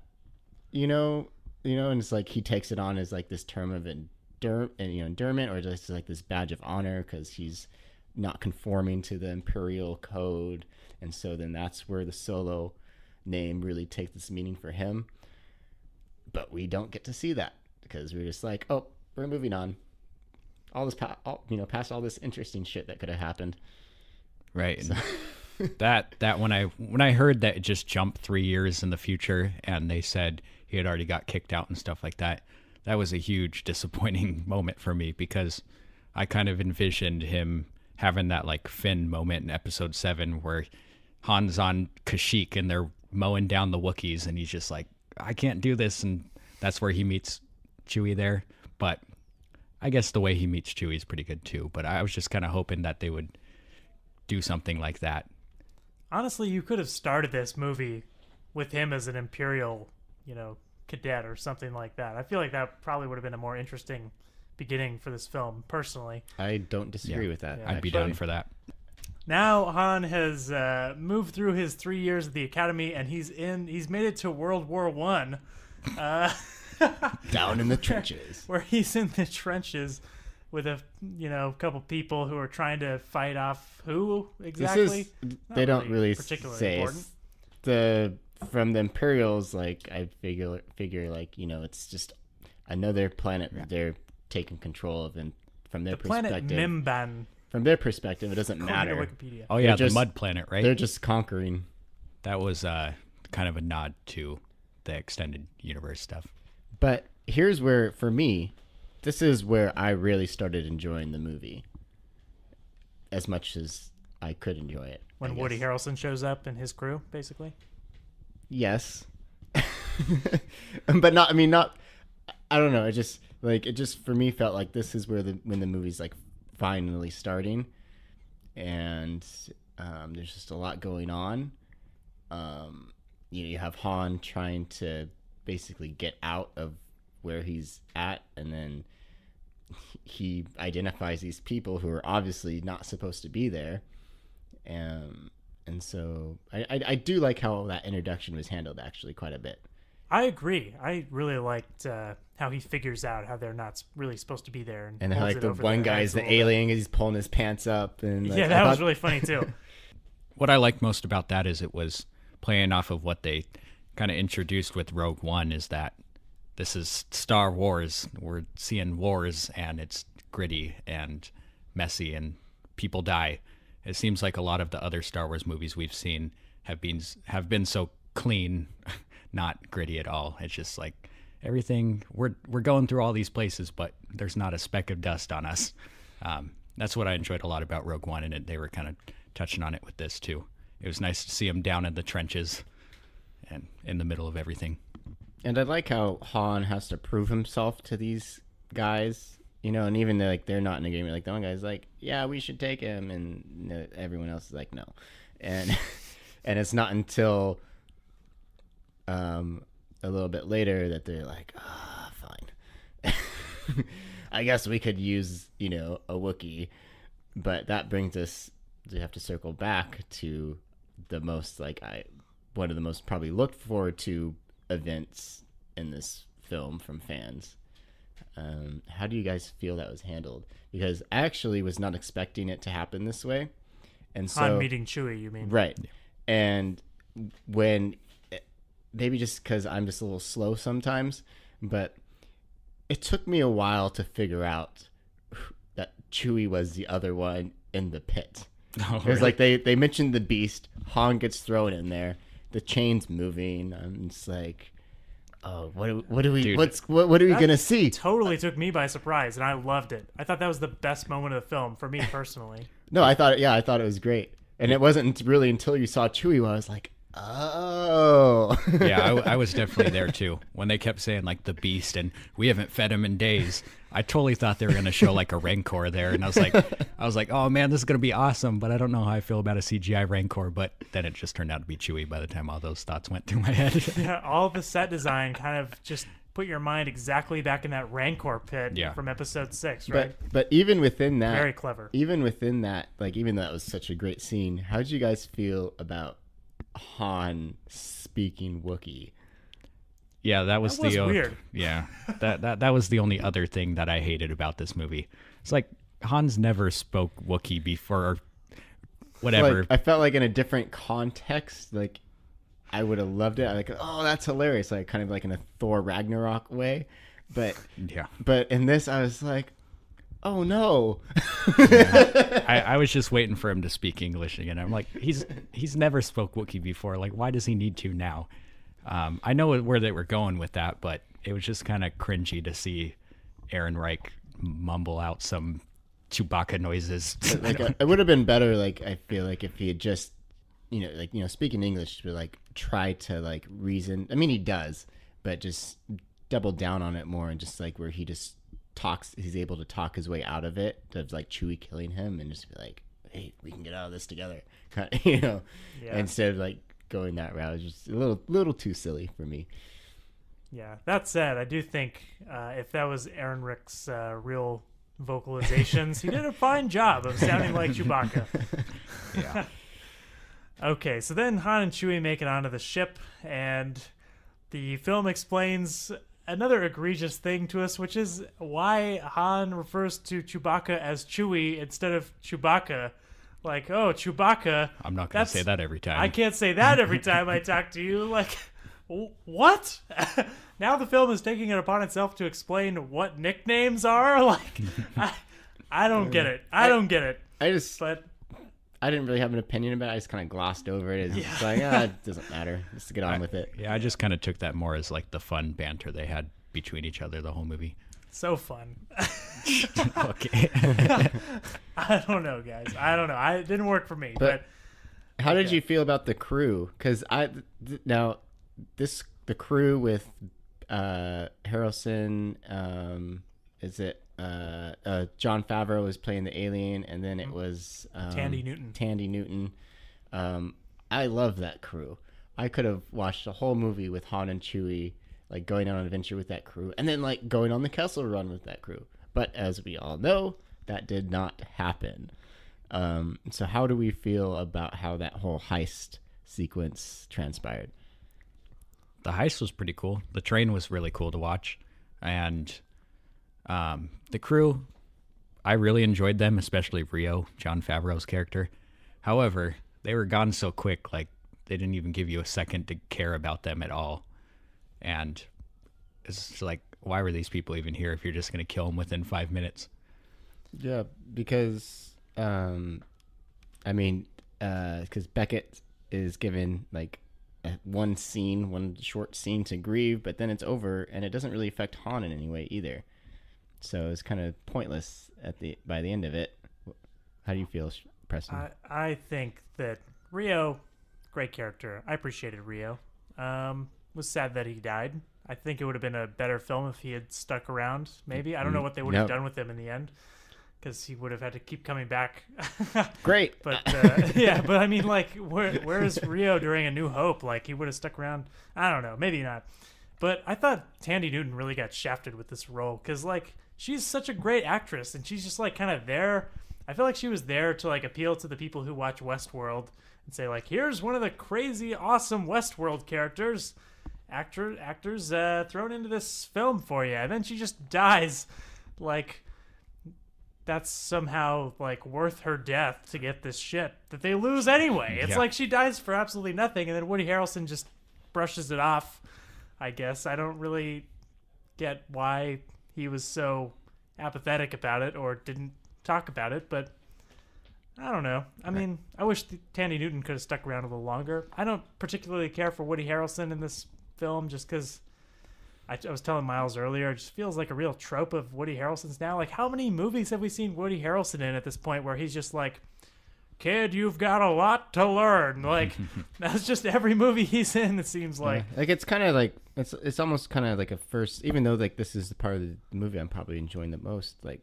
and it's like he takes it on as like this term of endearment, or just like this badge of honor because he's not conforming to the Imperial code, and so then that's where the Solo name really takes this meaning for him. But we don't get to see that because we're just like, oh, we're moving on. All this, past all this interesting shit that could have happened. Right. So. that when I heard that it just jumped 3 years in the future and they said he had already got kicked out and stuff like that, that was a huge disappointing moment for me because I kind of envisioned him having that like Finn moment in episode 7 where Han's on Kashyyyk and they're mowing down the Wookiees and he's just like, I can't do this, and that's where he meets Chewie there. But I guess the way he meets Chewie is pretty good too. But I was just kind of hoping that they would do something like that. Honestly, you could have started this movie with him as an Imperial, cadet or something like that. I feel like that probably would have been a more interesting beginning for this film, personally. I don't disagree with that. Yeah. I'd be down for that. Now Han has moved through his 3 years at the academy, and he's made it to World War I. Down in the trenches. where he's in the trenches with a couple people who are trying to fight off who exactly. They don't really particularly say important. From the Imperials. Like I figure like it's just another planet they're taking control of, and from their The planet perspective, Mimban. from their perspective, it doesn't According to matter. Wikipedia. Oh yeah, They're the just- mud planet, right? They're just conquering. That was kind of a nod to the extended universe stuff. But here's where, for me, this is where I really started enjoying the movie as much as I could enjoy it. When I Woody guess. Harrelson shows up and his crew, basically. Yes. But not, I don't know. It just for me felt like this is when the movie's like finally starting, and there's just a lot going on. You have Han trying to basically get out of where he's at, and then he identifies these people who are obviously not supposed to be there. And so I do like how that introduction was handled actually quite a bit. I agree. I really liked how he figures out how they're not really supposed to be there. And holds like it the over one their guy's heads a the little bit. alien, he's pulling his pants up. And like, Yeah, that was really funny too. What I liked most about that is it was playing off of what they kind of introduced with Rogue One, is that this is Star Wars. We're seeing wars, and it's gritty and messy, and people die. It seems like a lot of the other Star Wars movies we've seen have been so clean, not gritty at all. It's just like everything, we're going through all these places, but there's not a speck of dust on us. That's what I enjoyed a lot about Rogue One, and they were kind of touching on it with this too. It was nice to see him down in the trenches and in the middle of everything. And I like how Han has to prove himself to these guys, and even though like they're not in agreement, like the one guy's like, yeah, we should take him, and everyone else is like, no. And and it's not until a little bit later that they're like, fine. I guess we could use, a Wookiee. But that brings us, we have to circle back to the most, one of the most probably looked forward to events in this film from fans. How do you guys feel that was handled? Because I actually was not expecting it to happen this way. And so, Han meeting Chewie, you mean? right. And when, maybe just because I'm just a little slow sometimes, but it took me a while to figure out that Chewie was the other one in the pit. Oh, It was like they mentioned the beast, Han gets thrown in there, the chain's moving. I'm just like, oh, what are we Dude. what are we That gonna see? Totally took me by surprise, and I loved it. I thought that was the best moment of the film for me personally. No, I thought it was great, and it wasn't really until you saw Chewie when I was like, oh, Yeah, I was definitely there too. When they kept saying like the beast and we haven't fed him in days, I totally thought they were going to show like a Rancor there, and I was like, oh man, this is going to be awesome. But I don't know how I feel about a CGI Rancor. But then it just turned out to be Chewie by the time all those thoughts went through my head. Yeah, all the set design kind of just put your mind exactly back in that Rancor pit Yeah. from Episode 6, right? but even within that, Very clever. even within that, like even though that was such a great scene, how did you guys feel about Han speaking Wookiee? Yeah, that was weird. Yeah, that was the only other thing that I hated about this movie. It's like Han's never spoke Wookiee before, or whatever. Like, I felt like in a different context, like I would have loved it. I like, oh, that's hilarious, like kind of like in a Thor Ragnarok way. But Yeah, in this, I was like, oh no. I was just waiting for him to speak English again. I'm like, he's never spoke Wookiee before. Like, why does he need to now? I know where they were going with that, but it was just kind of cringy to see Aaron Reich mumble out some Chewbacca noises. Like it would have been better, like I feel like if he had just speaking English, but like try to like reason. I mean, he does, but just double down on it more, and just like where he just talks, he's able to talk his way out of it, of like Chewie killing him, and just be like, hey, we can get out of this together, kind of, Yeah. instead of like going that route. It's just a little too silly for me. Yeah. That said, I do think if that was Aaron Rick's real vocalizations, he did a fine job of sounding like Chewbacca. Yeah. Okay, so then Han and Chewie make it onto the ship, and the film explains another egregious thing to us, which is why Han refers to Chewbacca as Chewie instead of Chewbacca. Like, oh, Chewbacca. I'm not going to say that every time. I can't say that every time I talk to you. Like, what? Now the film is taking it upon itself to explain what nicknames are? Like, I don't get it. I don't get it. But I didn't really have an opinion about it. I just kind of glossed over it. It's just like, it doesn't matter. Just get on with it. Yeah, I just kind of took that more as like the fun banter they had between each other the whole movie. so fun. Okay. I don't know, guys. I don't know. It didn't work for me. But how did you feel about the crew? Because the crew with Harrelson, is it Jon Favreau was playing the alien, and then it was Tandy Newton. Tandy Newton. I love that crew. I could have watched a whole movie with Han and Chewie, like going on an adventure with that crew, and then like going on the Kessel Run with that crew. But as we all know, that did not happen. So how do we feel about how that whole heist sequence transpired? The heist was pretty cool. The train was really cool to watch. And the crew, I really enjoyed them, especially Rio, Jon Favreau's character. However, they were gone so quick, like they didn't even give you a second to care about them at all. And it's just like, why were these people even here if you're just going to kill them within 5 minutes? Yeah, because because Beckett is given like one short scene to grieve, but then it's over, and it doesn't really affect Han in any way either. So it's kind of pointless by the end of it. How do you feel, Preston? I think that Rio, great character. I appreciated Rio. Was sad that he died. I think it would have been a better film if he had stuck around. Maybe I don't know what they would have done with him in the end, because he would have had to keep coming back. Great, but yeah, but I mean, like, where is Rio during A New Hope? Like, he would have stuck around. I don't know, maybe not. But I thought Tandy Newton really got shafted with this role, because like she's such a great actress, and she's just like kind of there. I feel like she was there to like appeal to the people who watch Westworld and say like, here's one of the crazy, awesome Westworld characters. Actors thrown into this film for you, and then she just dies. Like, that's somehow like worth her death to get this shit that they lose anyway. It's like she dies for absolutely nothing, and then Woody Harrelson just brushes it off. I guess I don't really get why he was so apathetic about it or didn't talk about it, but I don't know. I mean, I wish Tandy Newton could have stuck around a little longer. I don't particularly care for Woody Harrelson in this film, just because I was telling Miles earlier, it just feels like a real trope of Woody Harrelson's now. Like, how many movies have we seen Woody Harrelson in at this point where he's just like, kid, you've got a lot to learn? Like, that's just every movie he's in, it seems like. Yeah. Like, it's kind of like, it's almost kind of like a first, even though like this is the part of the movie I'm probably enjoying the most, like,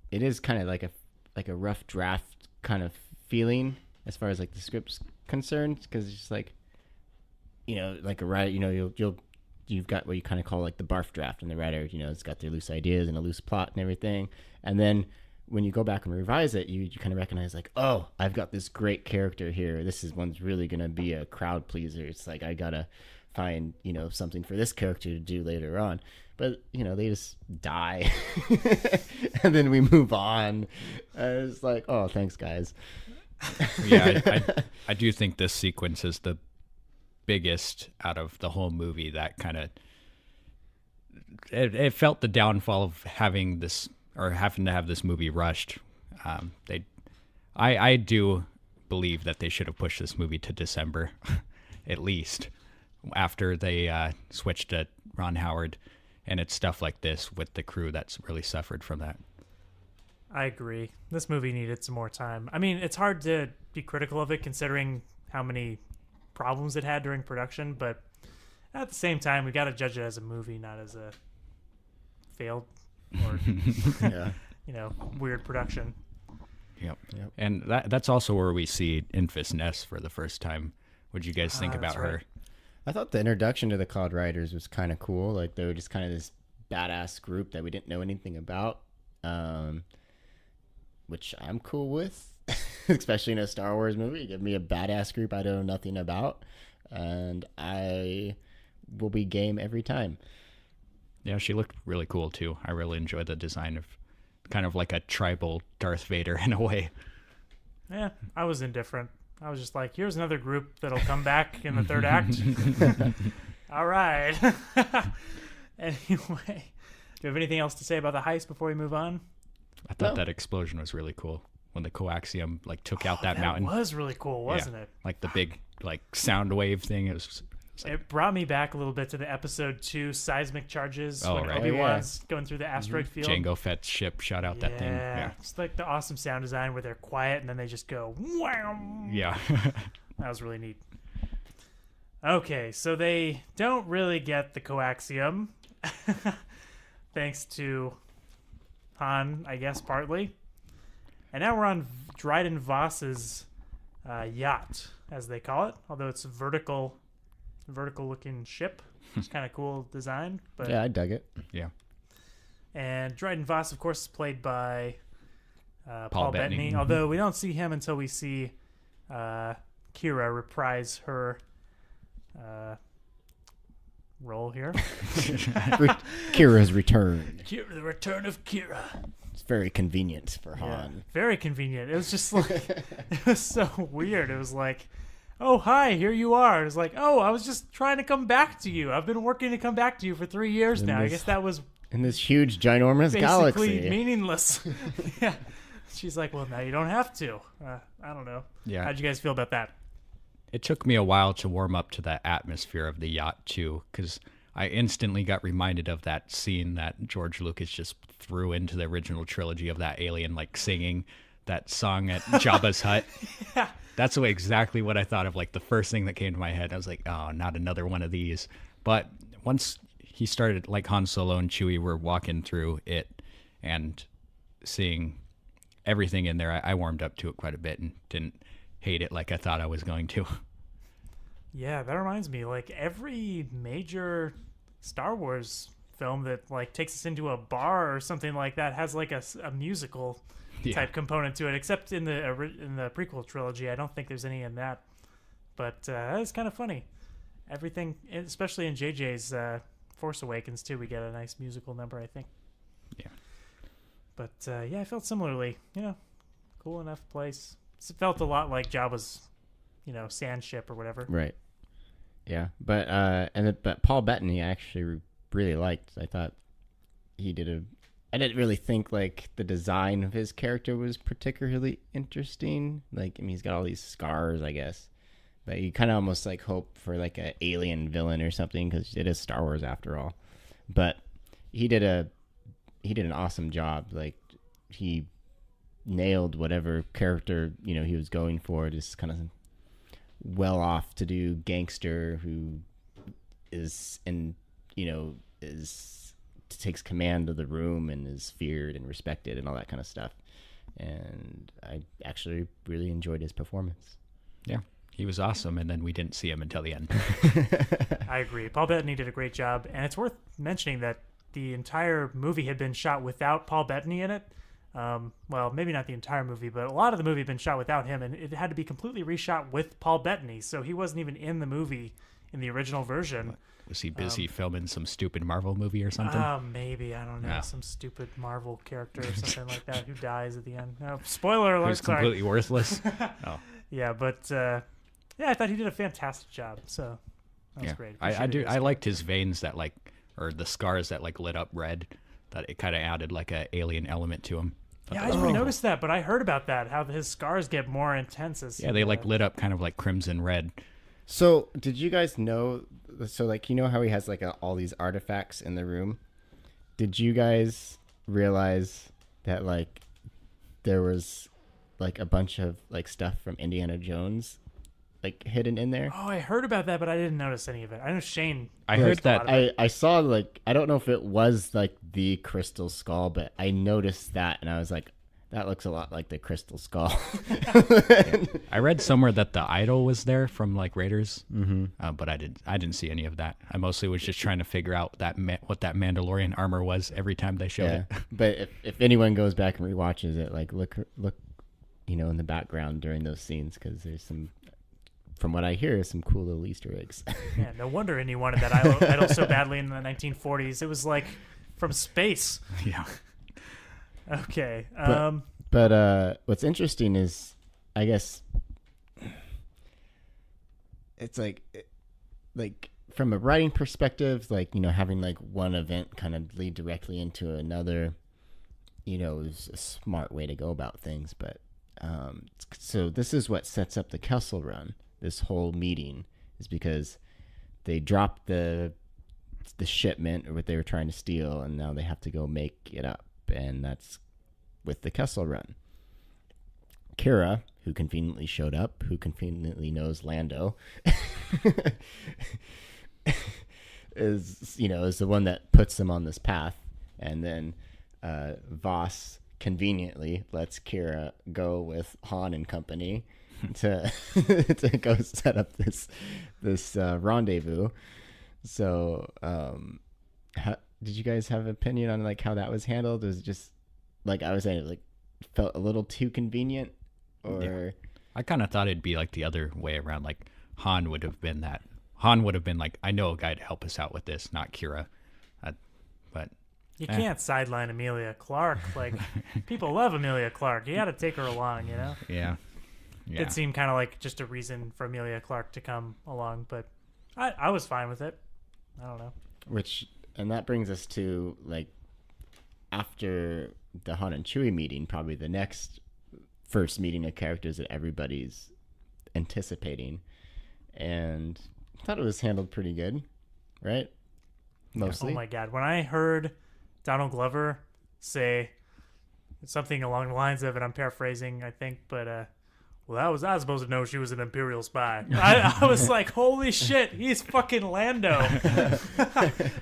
it is kind of like a rough draft kind of feeling as far as like the script's concerned, because it's just like, you know, like a writer, you know, you've got what you kind of call like the barf draft, and the writer, you know, it's got their loose ideas and a loose plot and everything, and then when you go back and revise it, you kind of recognize like, oh, I've got this great character here. One's really gonna be a crowd pleaser. It's like I gotta find, you know, something for this character to do later on. But, you know, they just die. And then we move on. It's like, oh, thanks, guys. Yeah, I do think this sequence is the biggest out of the whole movie. That kind of... It felt the downfall of having to have this movie rushed. I do believe that they should have pushed this movie to December, at least, after they switched to Ron Howard. And it's stuff like this with the crew that's really suffered from that. I agree. This movie needed some more time. I mean, it's hard to be critical of it considering how many problems it had during production, but at the same time, we got to judge it as a movie, not as a failed or you know, weird production. Yep. And that's also where we see Enfys Nest for the first time. What did you guys think about her? I thought the introduction to the Cloud Riders was kind of cool. Like, they were just kind of this badass group that we didn't know anything about, which I'm cool with, especially in a Star Wars movie. Give me a badass group I know nothing about, and I will be game every time. Yeah, she looked really cool too. I really enjoyed the design of kind of like a tribal Darth Vader in a way. Yeah, I was indifferent. I was just like, here's another group that'll come back in the third act. All right. Anyway, do you have anything else to say about the heist before we move on? I thought that explosion was really cool when the coaxium like took out that mountain. That was really cool, wasn't it? Like the big like sound wave thing. It brought me back a little bit to the episode 2 seismic charges when right. Obi-Wan's going through the asteroid field. Jango Fett's ship shot out that thing. Yeah. It's like the awesome sound design where they're quiet and then they just go wham. Yeah. That was really neat. Okay, so they don't really get the coaxium thanks to Han, I guess, partly. And now we're on Dryden Voss's yacht, as they call it, although it's a vertical looking ship. It's kind of cool design. But Yeah, I dug it. Yeah. And Dryden Voss, of course, is played by Paul Bettany. Bettany, although we don't see him until we see Kira reprise her role here. Kira's return. The return of Kira. It's very convenient for Han. Very convenient. It was just like, it was so weird. It was like, oh, hi, here you are. It was like, oh, I was just trying to come back to you. I've been working to come back to you for 3 years now. I guess that was In this huge, ginormous basically galaxy. meaningless. Yeah. She's like, well, now you don't have to. I don't know. Yeah. How'd you guys feel about that? It took me a while to warm up to the atmosphere of the yacht too, because I instantly got reminded of that scene that George Lucas just threw into the original trilogy of that alien like singing that song at Jabba's hut. Yeah. That's exactly what I thought of, like the first thing that came to my head. I was like, oh, not another one of these. But once he started, like Han Solo and Chewie were walking through it and seeing everything in there, I warmed up to it quite a bit and didn't hate it like I thought I was going to. Yeah, that reminds me, like every major Star Wars film that like takes us into a bar or something like that has like a musical type component to it, except in the prequel trilogy. I don't think there's any in that, but that's kind of funny. Everything, especially in JJ's Force Awakens too, we get a nice musical number, I think. Yeah. But yeah, I felt similarly. Cool enough place. It felt a lot like Jabba's, sand ship or whatever. Right. Yeah, but but Paul Bettany I actually really liked. I thought he did I didn't really think like the design of his character was particularly interesting. Like, I mean, he's got all these scars, I guess, but you kind of almost like hope for like an alien villain or something because it is Star Wars after all. But he did an awesome job. Like, he nailed whatever character he was going for. Just kind of well-off to do gangster who takes command of the room and is feared and respected and all that kind of stuff. And I actually really enjoyed his performance. Yeah, he was awesome, and then we didn't see him until the end. I agree. Paul Bettany did a great job, and it's worth mentioning that the entire movie had been shot without Paul Bettany in it. Well, maybe not the entire movie, but a lot of the movie had been shot without him, and it had to be completely reshot with Paul Bettany, so he wasn't even in the movie in the original version. Was he busy filming some stupid Marvel movie or something? Maybe, I don't know, Yeah. some stupid Marvel character or something like that who dies at the end. No, spoiler alert, Who's sorry. completely worthless? Oh, Yeah, but yeah, I thought he did a fantastic job, so that was yeah. great. I Appreciated I his- liked his veins that or the scars that lit up red. That it kind of added like a alien element to him. Yeah, I didn't notice that, but I heard about that, how his scars get more intense as Yeah, they lit up kind of like crimson red. So, did you guys know? So, like, how he has like all these artifacts in the room? Did you guys realize that like there was like a bunch of like stuff from Indiana Jones like hidden in there? Oh, I heard about that, but I didn't notice any of it. I know Shane. I noticed heard a lot that. of it. I saw like, I don't know if it was like the crystal skull, but I noticed that and I was like, that looks a lot like the crystal skull. I read somewhere that the idol was there from like Raiders, but I didn't see any of that. I mostly was just trying to figure out what that Mandalorian armor was every time they showed Yeah, it. but if anyone goes back and rewatches it, like look, in the background during those scenes because there's some from what I hear, some cool little Easter eggs. Yeah, no wonder Indy wanted that idol so badly in the 1940s. It was like from space. Yeah. Okay. But what's interesting is, I guess, it's like from a writing perspective, like, you know, having like one event kind of lead directly into another, you know, is a smart way to go about things. But so this is what sets up the Kessel Run. This whole meeting is because they dropped the shipment or what they were trying to steal, and now they have to go make it up, and that's with the Kessel Run. Kira, who conveniently showed up, who conveniently knows Lando, is the one that puts them on this path, and then Voss conveniently lets Kira go with Han and company to go set up this rendezvous. So, did you guys have an opinion on like how that was handled? Was it just like I was saying, like felt a little too convenient, or? Yeah. I kind of thought it'd be like the other way around. Like Han would have been like, I know a guy to help us out with this, not Kira. But you can't sideline Amelia Clark. Like, people love Amelia Clark. You got to take her along, you know? Yeah. It seemed kind of like just a reason for Amelia Clark to come along, but I was fine with it. I don't know. And that brings us to, like, after the Han and Chewie meeting, probably the next first meeting of characters that everybody's anticipating. And I thought it was handled pretty good, right? Mostly. Oh my God. When I heard Donald Glover say something along the lines of, and I'm paraphrasing, I think, but, well, I was supposed to know she was an Imperial spy. I was like, holy shit, he's fucking Lando.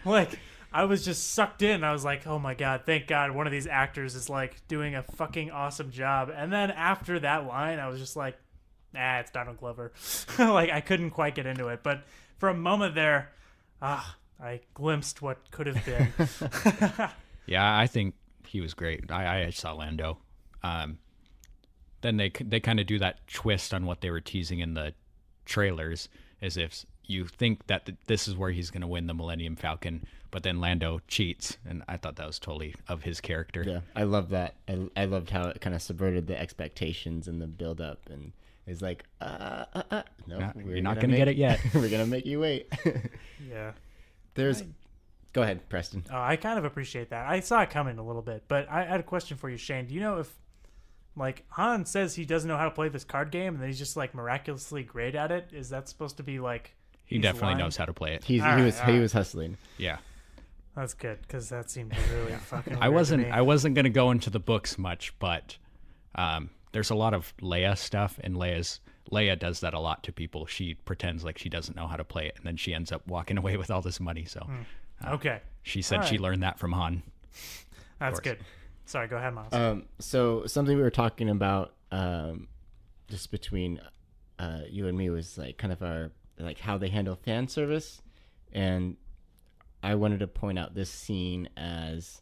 Like, I was just sucked in. I was like, oh my God, thank God one of these actors is like doing a fucking awesome job. And then after that line, I was just like, it's Donald Glover. Like, I couldn't quite get into it. But for a moment there, I glimpsed what could have been. Yeah, I think he was great. I saw Lando. Then they kind of do that twist on what they were teasing in the trailers, as if you think that this is where he's going to win the Millennium Falcon, but then Lando cheats, and I thought that was totally of his character. Yeah, I love that. I loved how it kind of subverted the expectations and the build-up, and it's like, no, you're not going to get it yet. We're going to make you wait. Yeah. Go ahead, Preston. Oh, I kind of appreciate that. I saw it coming a little bit, but I had a question for you, Shane. Do you know if, like, Han says he doesn't know how to play this card game, and then he's just, like, miraculously great at it? Is that supposed to be, like, he definitely knows how to play it. He was hustling. Yeah. That's good, because that seemed really fucking weird I to me. wasn't going to go into the books much, but there's a lot of Leia stuff, and Leia does that a lot to people. She pretends like she doesn't know how to play it, and then she ends up walking away with all this money. So, okay. She said she learned that from Han. That's good. Sorry, go ahead, Miles. So something we were talking about just between you and me was like kind of our like how they handle fan service, and I wanted to point out this scene as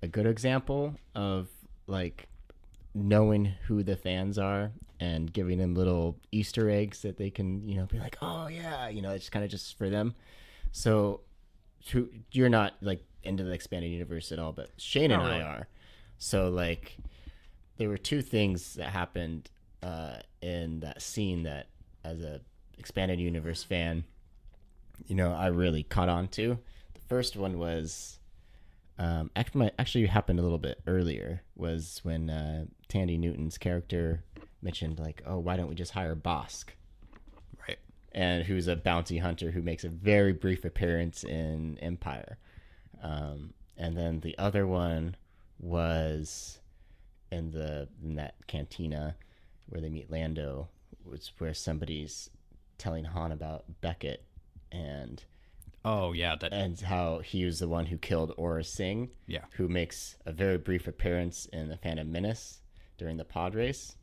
a good example of like knowing who the fans are and giving them little Easter eggs that they can, you know, be like, oh yeah, you know, it's kind of just for them. So you're not like into the expanded universe at all, but Shane and I are. So like there were two things that happened in that scene that as a expanded universe fan, you know, I really caught on to. The first one was actually happened a little bit earlier, was when Tandy Newton's character mentioned like, oh, why don't we just hire Bosk? Right. And who's a bounty hunter who makes a very brief appearance in Empire. And then the other one was in that cantina where they meet Lando, was where somebody's telling Han about Beckett and and how he was the one who killed Aura Singh, who makes a very brief appearance in the Phantom Menace during the pod race.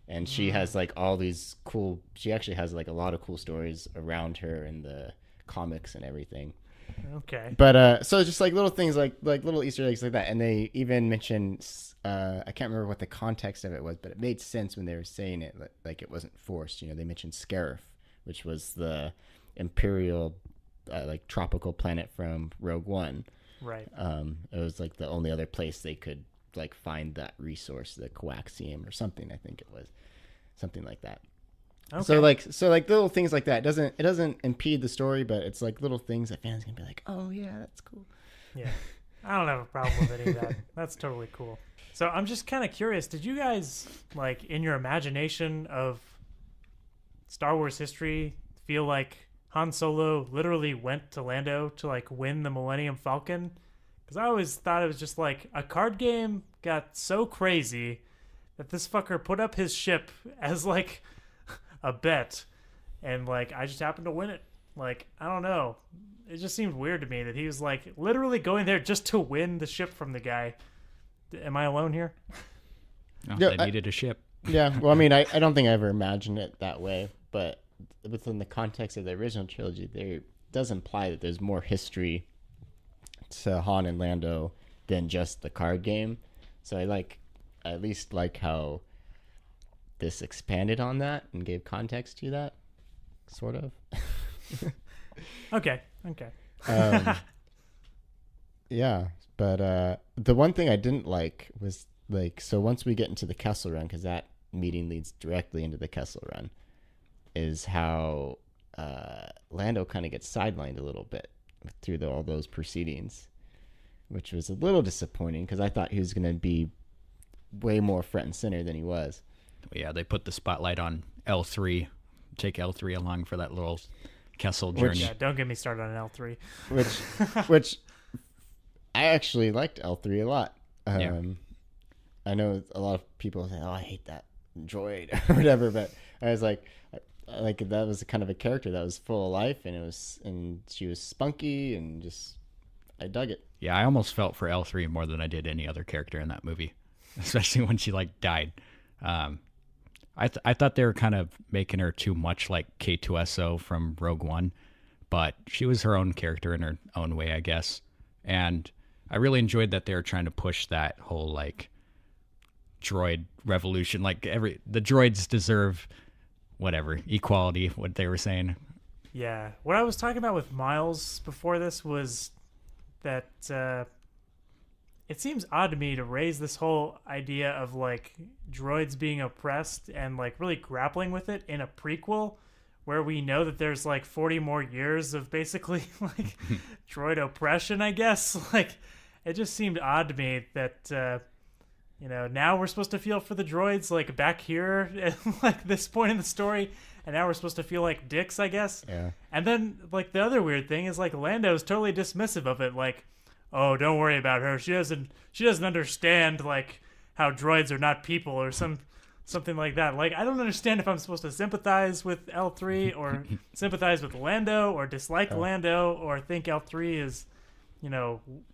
And she has like all these cool, she actually has like a lot of cool stories around her in the comics and everything. Okay. But so just like little things like little Easter eggs like that. And they even mentioned, I can't remember what the context of it was, but it made sense when they were saying it, like it wasn't forced. You know, they mentioned Scarif, which was the imperial, like tropical planet from Rogue One. Right. It was like the only other place they could like find that resource, the coaxium or something. I think it was something like that. Okay. So like little things like that. It doesn't impede the story, but it's like little things that fans can be like, oh yeah, that's cool. Yeah. I don't have a problem with any of that. That's totally cool. So I'm just kind of curious, did you guys, like, in your imagination of Star Wars history, feel like Han Solo literally went to Lando to, like, win the Millennium Falcon? Because I always thought it was just, like, a card game got so crazy that this fucker put up his ship as, like, a bet. And, like, I just happened to win it. Like, I don't know. It just seemed weird to me that he was, like, literally going there just to win the ship from the guy. Am I alone here? No, Yeah, they needed a ship. Yeah, well, I mean, I don't think I ever imagined it that way, but within the context of the original trilogy, there does imply that there's more history to Han and Lando than just the card game. So I at least like how this expanded on that and gave context to that, sort of. Okay. Yeah, but the one thing I didn't like was like, so once we get into the Kessel Run, because that meeting leads directly into the Kessel Run, is how Lando kind of gets sidelined a little bit through all those proceedings, which was a little disappointing because I thought he was going to be way more front and center than he was. Yeah, they put the spotlight on L3. Take L3 along for that little Kessel journey. Yeah, don't get me started on L3. Which I actually liked L3 a lot. Yeah. I know a lot of people say, "Oh, I hate that droid" or whatever, but I was like that was kind of a character that was full of life, and she was spunky, and just I dug it. Yeah, I almost felt for L3 more than I did any other character in that movie, especially when she like died. I thought they were kind of making her too much like K2SO from Rogue One, but she was her own character in her own way, I guess. And I really enjoyed that they were trying to push that whole like droid revolution. Like the droids deserve whatever equality, what they were saying. Yeah. What I was talking about with Miles before this was that it seems odd to me to raise this whole idea of like droids being oppressed and like really grappling with it in a prequel where we know that there's like 40 more years of basically like droid oppression, I guess. Like it just seemed odd to me that now we're supposed to feel for the droids like back here at like this point in the story, and now we're supposed to feel like dicks, I guess. Yeah. And then like the other weird thing is like Lando's totally dismissive of it, like, oh, don't worry about her. She doesn't understand like how droids are not people or something like that. Like I don't understand if I'm supposed to sympathize with L3 or sympathize with Lando or dislike Lando or think L3 is,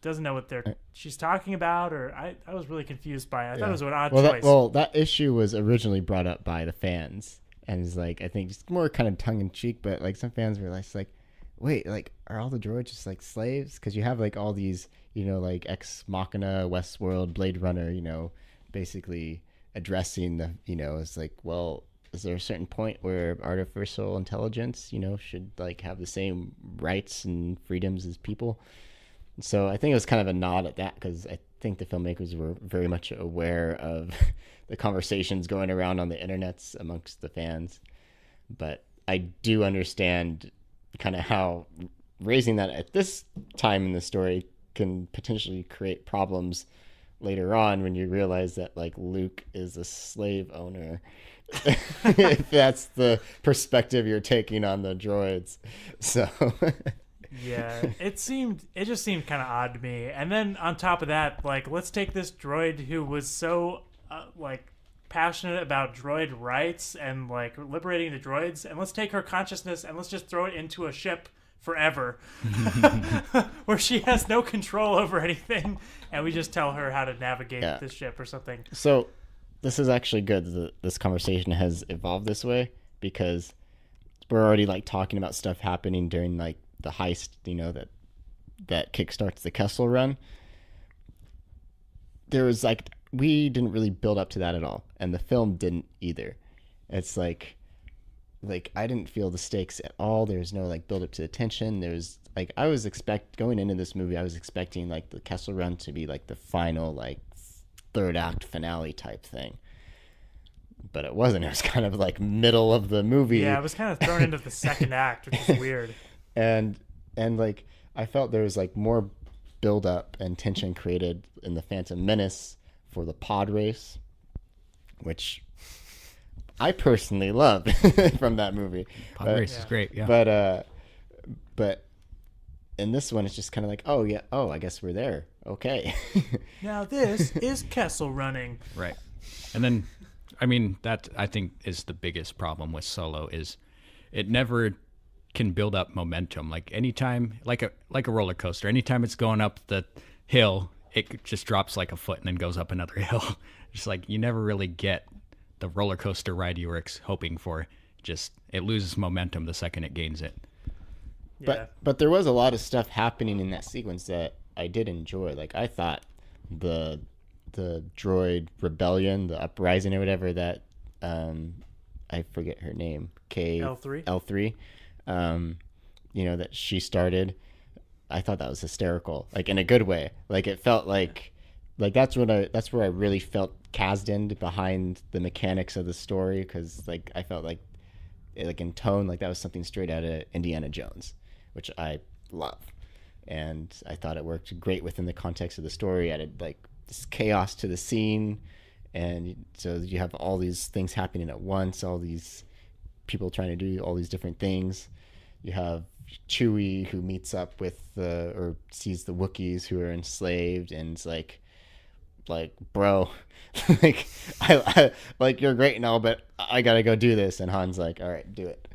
doesn't know what she's talking about, or I was really confused by it. I thought it was an odd choice. That issue was originally brought up by the fans, and it's like I think just more kind of tongue in cheek, but like some fans were like, wait, like, are all the droids just like slaves? Because you have like all these, like Ex Machina, Westworld, Blade Runner, basically addressing the, it's like, well, is there a certain point where artificial intelligence, should like have the same rights and freedoms as people? So I think it was kind of a nod at that, because I think the filmmakers were very much aware of the conversations going around on the internets amongst the fans. But I do understand kind of how raising that at this time in the story can potentially create problems later on when you realize that like Luke is a slave owner. If that's the perspective you're taking on the droids. So yeah, it just seemed kind of odd to me. And then on top of that, like, let's take this droid who was so like passionate about droid rights and like liberating the droids, and let's take her consciousness and let's just throw it into a ship forever where she has no control over anything, and we just tell her how to navigate this ship or something. So this is actually good that this conversation has evolved this way, because we're already like talking about stuff happening during like the heist, that kickstarts the Kessel Run. There was like, we didn't really build up to that at all, and the film didn't either. It's like like I didn't feel the stakes at all. There's no like build up to the tension. There's like I was going into this movie, I was expecting like the Kessel Run to be like the final like third act finale type thing. But it wasn't. It was kind of like middle of the movie. Yeah, it was kind of thrown into the second act, which is weird. And like I felt there was like more build up and tension created in the Phantom Menace for the pod race, which I personally love from that movie. Pod race is great. Yeah. But in this one, it's just kind of like, oh yeah, oh I guess we're there. Okay. Now this is Kessel Running. Right. And then, I mean, that I think is the biggest problem with Solo is it never can build up momentum. Like anytime, like a roller coaster, anytime it's going up the hill, it just drops like a foot and then goes up another hill. Just like you never really get the roller coaster ride you were hoping for. Just it loses momentum the second it gains it. Yeah. But there was a lot of stuff happening in that sequence that I did enjoy. Like I thought the droid rebellion, the uprising or whatever that I forget her name, L3, that she started. I thought that was hysterical, like in a good way. Like it felt like that's where I really felt Kasdan behind the mechanics of the story, because like I felt like in tone, like that was something straight out of Indiana Jones, which I love, and I thought it worked great within the context of the story. Added like this chaos to the scene, and so you have all these things happening at once, all these people trying to do all these different things. You have Chewie who meets up with or sees the Wookiees who are enslaved, and it's like bro, like I like you're great and all, but I gotta go do this. And Han's like, all right, do it.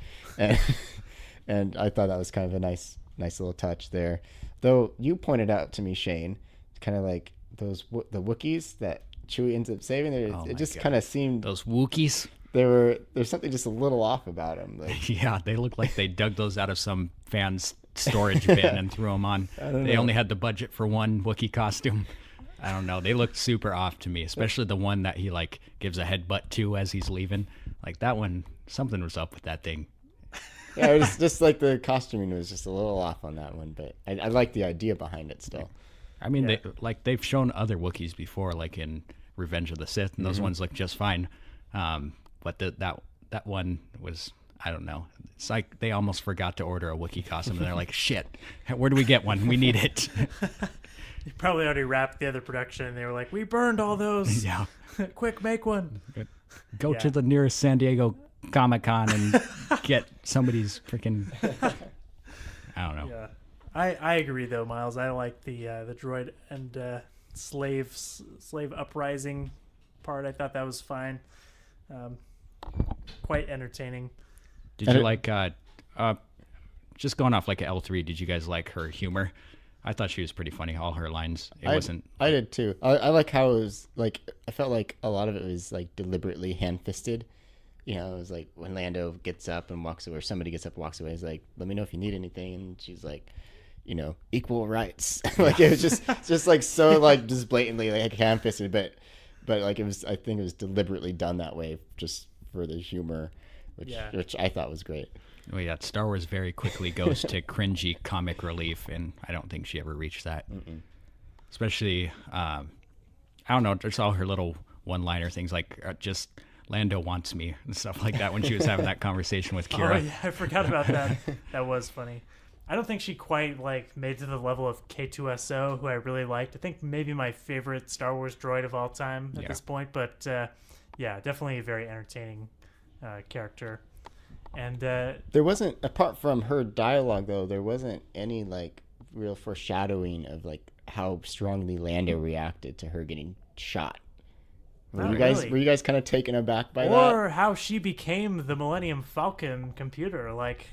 And I thought that was kind of a nice little touch there. Though you pointed out to me, Shane, kind of like the Wookiees that Chewie ends up saving. It just kind of seemed those Wookiees. There's something just a little off about them. Like, yeah, they look like they dug those out of some fan's storage bin and threw them on. They only had the budget for one Wookiee costume. I don't know. They looked super off to me, especially the one that he like gives a headbutt to as he's leaving. Like that one, something was up with that thing. Yeah, it was just like the costuming was just a little off on that one, but I like the idea behind it still. I mean, they've shown other Wookiees before, like in Revenge of the Sith, and those ones look just fine. But that one was, I don't know. It's like they almost forgot to order a Wookiee costume, and they're like, shit, where do we get one? We need it. You probably already wrapped the other production, and they were like, we burned all those. Yeah. Quick, make one. Go to the nearest San Diego Comic-Con and get somebody's freaking... I don't know. Yeah. I agree, though, Miles. I like the droid and slave uprising part. I thought that was fine. Quite entertaining. Did you like... just going off like L3, did you guys like her humor? I thought she was pretty funny. All her lines. I did too. I like how it was like. I felt like a lot of it was like deliberately hand-fisted. It was like when Lando gets up and walks away, or somebody gets up and walks away. He's like, "Let me know if you need anything," and she's like, "Equal rights." Like it was just like so like just blatantly like hand-fisted, but like it was. I think it was deliberately done that way just for the humor, which I thought was great. Well, yeah, Star Wars very quickly goes to cringy comic relief, and I don't think she ever reached that. Mm-mm. Especially, I don't know, just all her little one-liner things, like just Lando wants me and stuff like that when she was having that conversation with Kira. Oh, yeah, I forgot about that. That was funny. I don't think she quite made to the level of K2SO, who I really liked. I think maybe my favorite Star Wars droid of all time at this point, but definitely a very entertaining character. And there wasn't, apart from her dialogue though, there wasn't any like real foreshadowing of like how strongly Lando reacted to her getting shot. Were you guys kind of taken aback by that? Or how she became the Millennium Falcon computer? Like,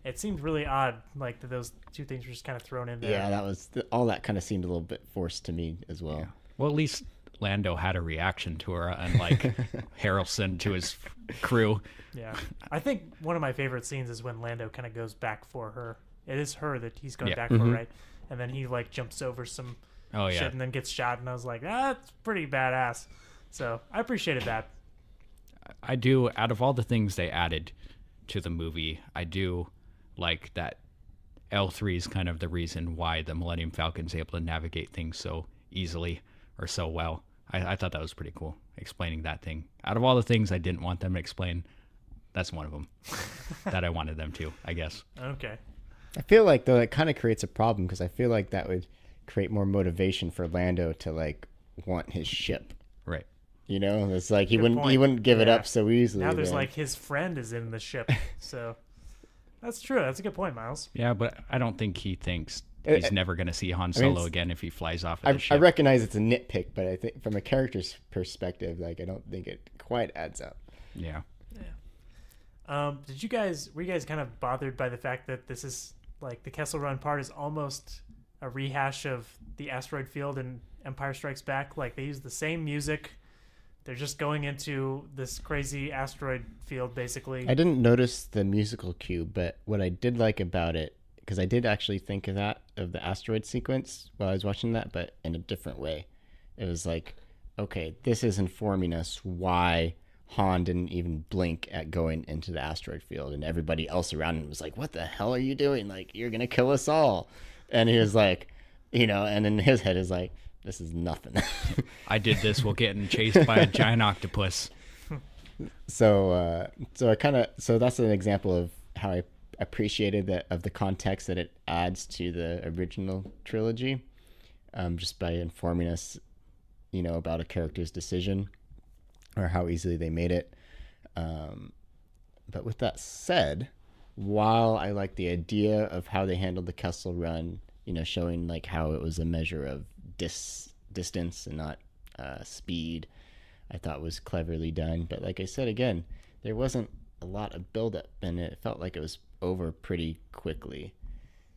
it seemed really odd. Like that those two things were just kind of thrown in there. Yeah, all that kind of seemed a little bit forced to me as well. Yeah. Well, at least Lando had a reaction to her, unlike Harrelson to his crew. Yeah, I think one of my favorite scenes is when Lando kind of goes back for her. It is her that he's going back for, right? And then he like jumps over some shit and then gets shot. And I was like, that's pretty badass. So I appreciated that. I do. Out of all the things they added to the movie. I do like that L3 is kind of the reason why the Millennium Falcon's able to navigate things so easily or so well. I thought that was pretty cool, explaining that thing. Out of all the things I didn't want them to explain, that's one of them that I wanted them to, I guess. Okay. I feel like though it kind of creates a problem because I feel like that would create more motivation for Lando to like want his ship. Right. You know, it's like he Good point. wouldn't give it Yeah. up so easily. Now there's man. like his friend is in the ship, so that's true. That's a good point, Miles. Yeah, but I don't think he thinks Uh, he's never going to see Han I mean, Solo it's- again if he flies off of I the ship. recognize it's a nitpick, but I think from a character's perspective, like I don't think it quite adds up. Yeah. Were you guys kind of bothered by the fact that this is like the Kessel Run part is almost a rehash of the asteroid field in Empire Strikes Back? Like they use the same music. They're just going into this crazy asteroid field, basically. I didn't notice the musical cue, but what I did like about it, because I did actually think of the asteroid sequence while I was watching that, but in a different way. It was like, okay, this is informing us why Han didn't even blink at going into the asteroid field, and everybody else around him was like, what the hell are you doing? Like, you're going to kill us all. And he was like, you know, and in his head is like, this is nothing. I did this while getting chased by a giant octopus. So that's an example of how I appreciated the context that it adds to the original trilogy, just by informing us, you know, about a character's decision or how easily they made it. But with that said, while I like the idea of how they handled the Kessel Run, you know, showing like how it was a measure of distance and not speed, I thought was cleverly done. But like I said again, there wasn't a lot of buildup, and it felt like it was over pretty quickly.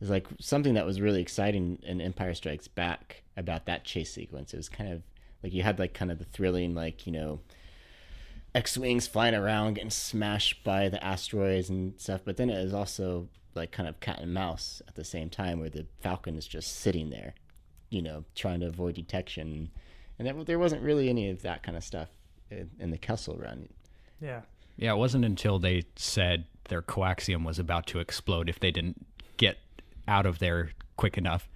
It was like something that was really exciting in Empire Strikes Back about that chase sequence. It was kind of like you had like kind of the thrilling, like, you know, X-wings flying around getting smashed by the asteroids and stuff, but then it was also like kind of cat and mouse at the same time, where the Falcon is just sitting there, you know, trying to avoid detection, and there wasn't really any of that kind of stuff in the Kessel Run. Yeah. Yeah, it wasn't until they said their coaxium was about to explode if they didn't get out of there quick enough.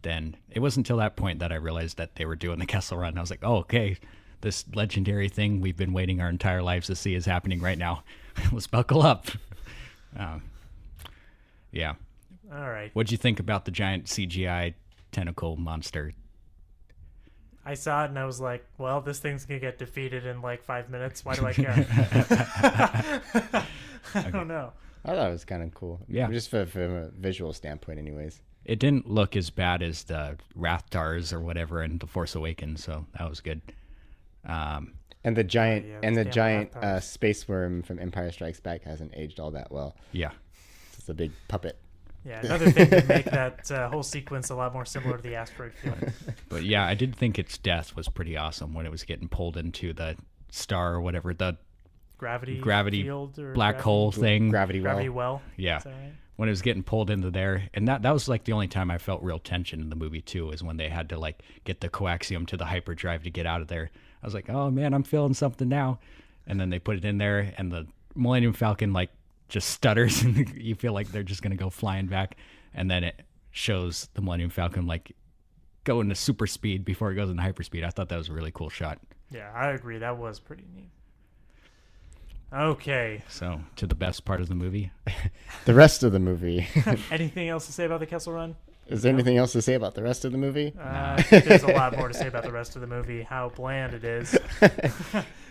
Then it wasn't until that point that I realized that they were doing the Kessel Run. I was like, oh, okay, this legendary thing we've been waiting our entire lives to see is happening right now. Let's buckle up. Yeah. All right. What'd you think about the giant CGI tentacle monster? I saw it and I was like, well, this thing's going to get defeated in like 5 minutes. Why do I care? I don't know. I thought it was kind of cool. Yeah. Just from a visual standpoint anyways. It didn't look as bad as the Rathdars or whatever in The Force Awakens, so that was good. And the giant yeah, and those the damn giant laptops. space worm from Empire Strikes Back hasn't aged all that well. Yeah. It's a big puppet. Yeah, another thing to make that whole sequence a lot more similar to the asteroid field. But yeah, I did think its death was pretty awesome when it was getting pulled into the star or whatever, the Gravity field or black gravity- hole thing. Gravity well. Gravity well. Yeah. Is that right? When it was getting pulled into there. And that was like the only time I felt real tension in the movie too, is when they had to like get the coaxium to the hyperdrive to get out of there. I was like, oh man, I'm feeling something now. And then they put it in there and the Millennium Falcon like just stutters and you feel like they're just going to go flying back. And then it shows the Millennium Falcon like go into super speed before it goes into hyperspeed. I thought that was a really cool shot. Yeah, I agree. That was pretty neat. Okay. So to the best part of the movie. The rest of the movie. Anything else to say about the Kessel Run? Is there anything else to say about the rest of the movie? There's a lot more to say about the rest of the movie, how bland it is.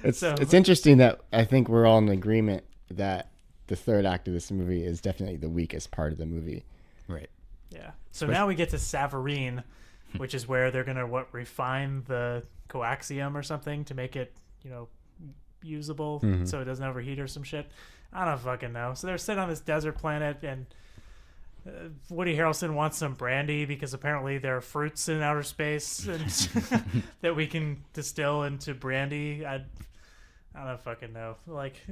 It's interesting that I think we're all in agreement that the third act of this movie is definitely the weakest part of the movie. Right. Yeah. So now we get to Savareen, which is where they're going to refine the coaxium or something to make it, you know, usable so it doesn't overheat or some shit. I don't fucking know. So they're sitting on this desert planet and Woody Harrelson wants some brandy because apparently there are fruits in outer space and that we can distill into brandy. I don't fucking know. Like,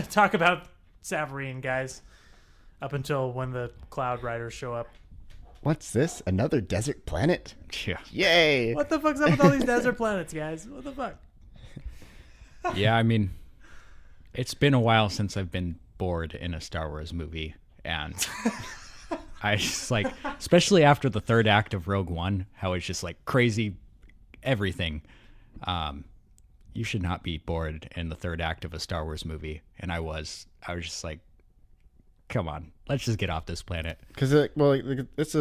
talk about Savareen, guys, up until when the Cloud Riders show up. What's this? Another desert planet? Yeah. Yay! What the fuck's up with all these desert planets, guys? What the fuck? Yeah, I mean, it's been a while since I've been bored in a Star Wars movie, and I just like, especially after the third act of Rogue One, how it's just like crazy everything. You should not be bored in the third act of a Star Wars movie, and I was just like, come on, let's just get off this planet. Because it's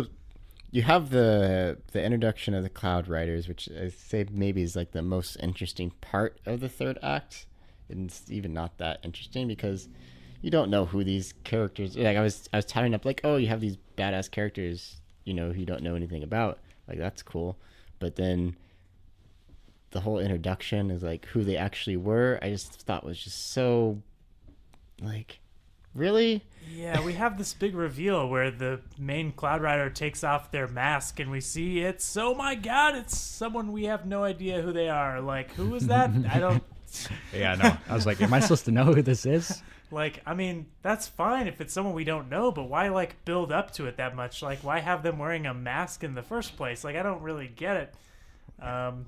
you have the introduction of the Cloud Riders, which I say maybe is like the most interesting part of the third act, and it's even not that interesting because you don't know who these characters. Like I was tying up like, oh, you have these badass characters, who you don't know anything about. Like that's cool, but then the whole introduction is like who they actually were. I just thought was just so like, really. Yeah, we have this big reveal where the main Cloud Rider takes off their mask and we see oh my god, it's someone we have no idea who they are. Like, who is that? I don't... Yeah, no. I was like, am I supposed to know who this is? Like, I mean, that's fine if it's someone we don't know, but why, like, build up to it that much? Like, why have them wearing a mask in the first place? Like, I don't really get it. And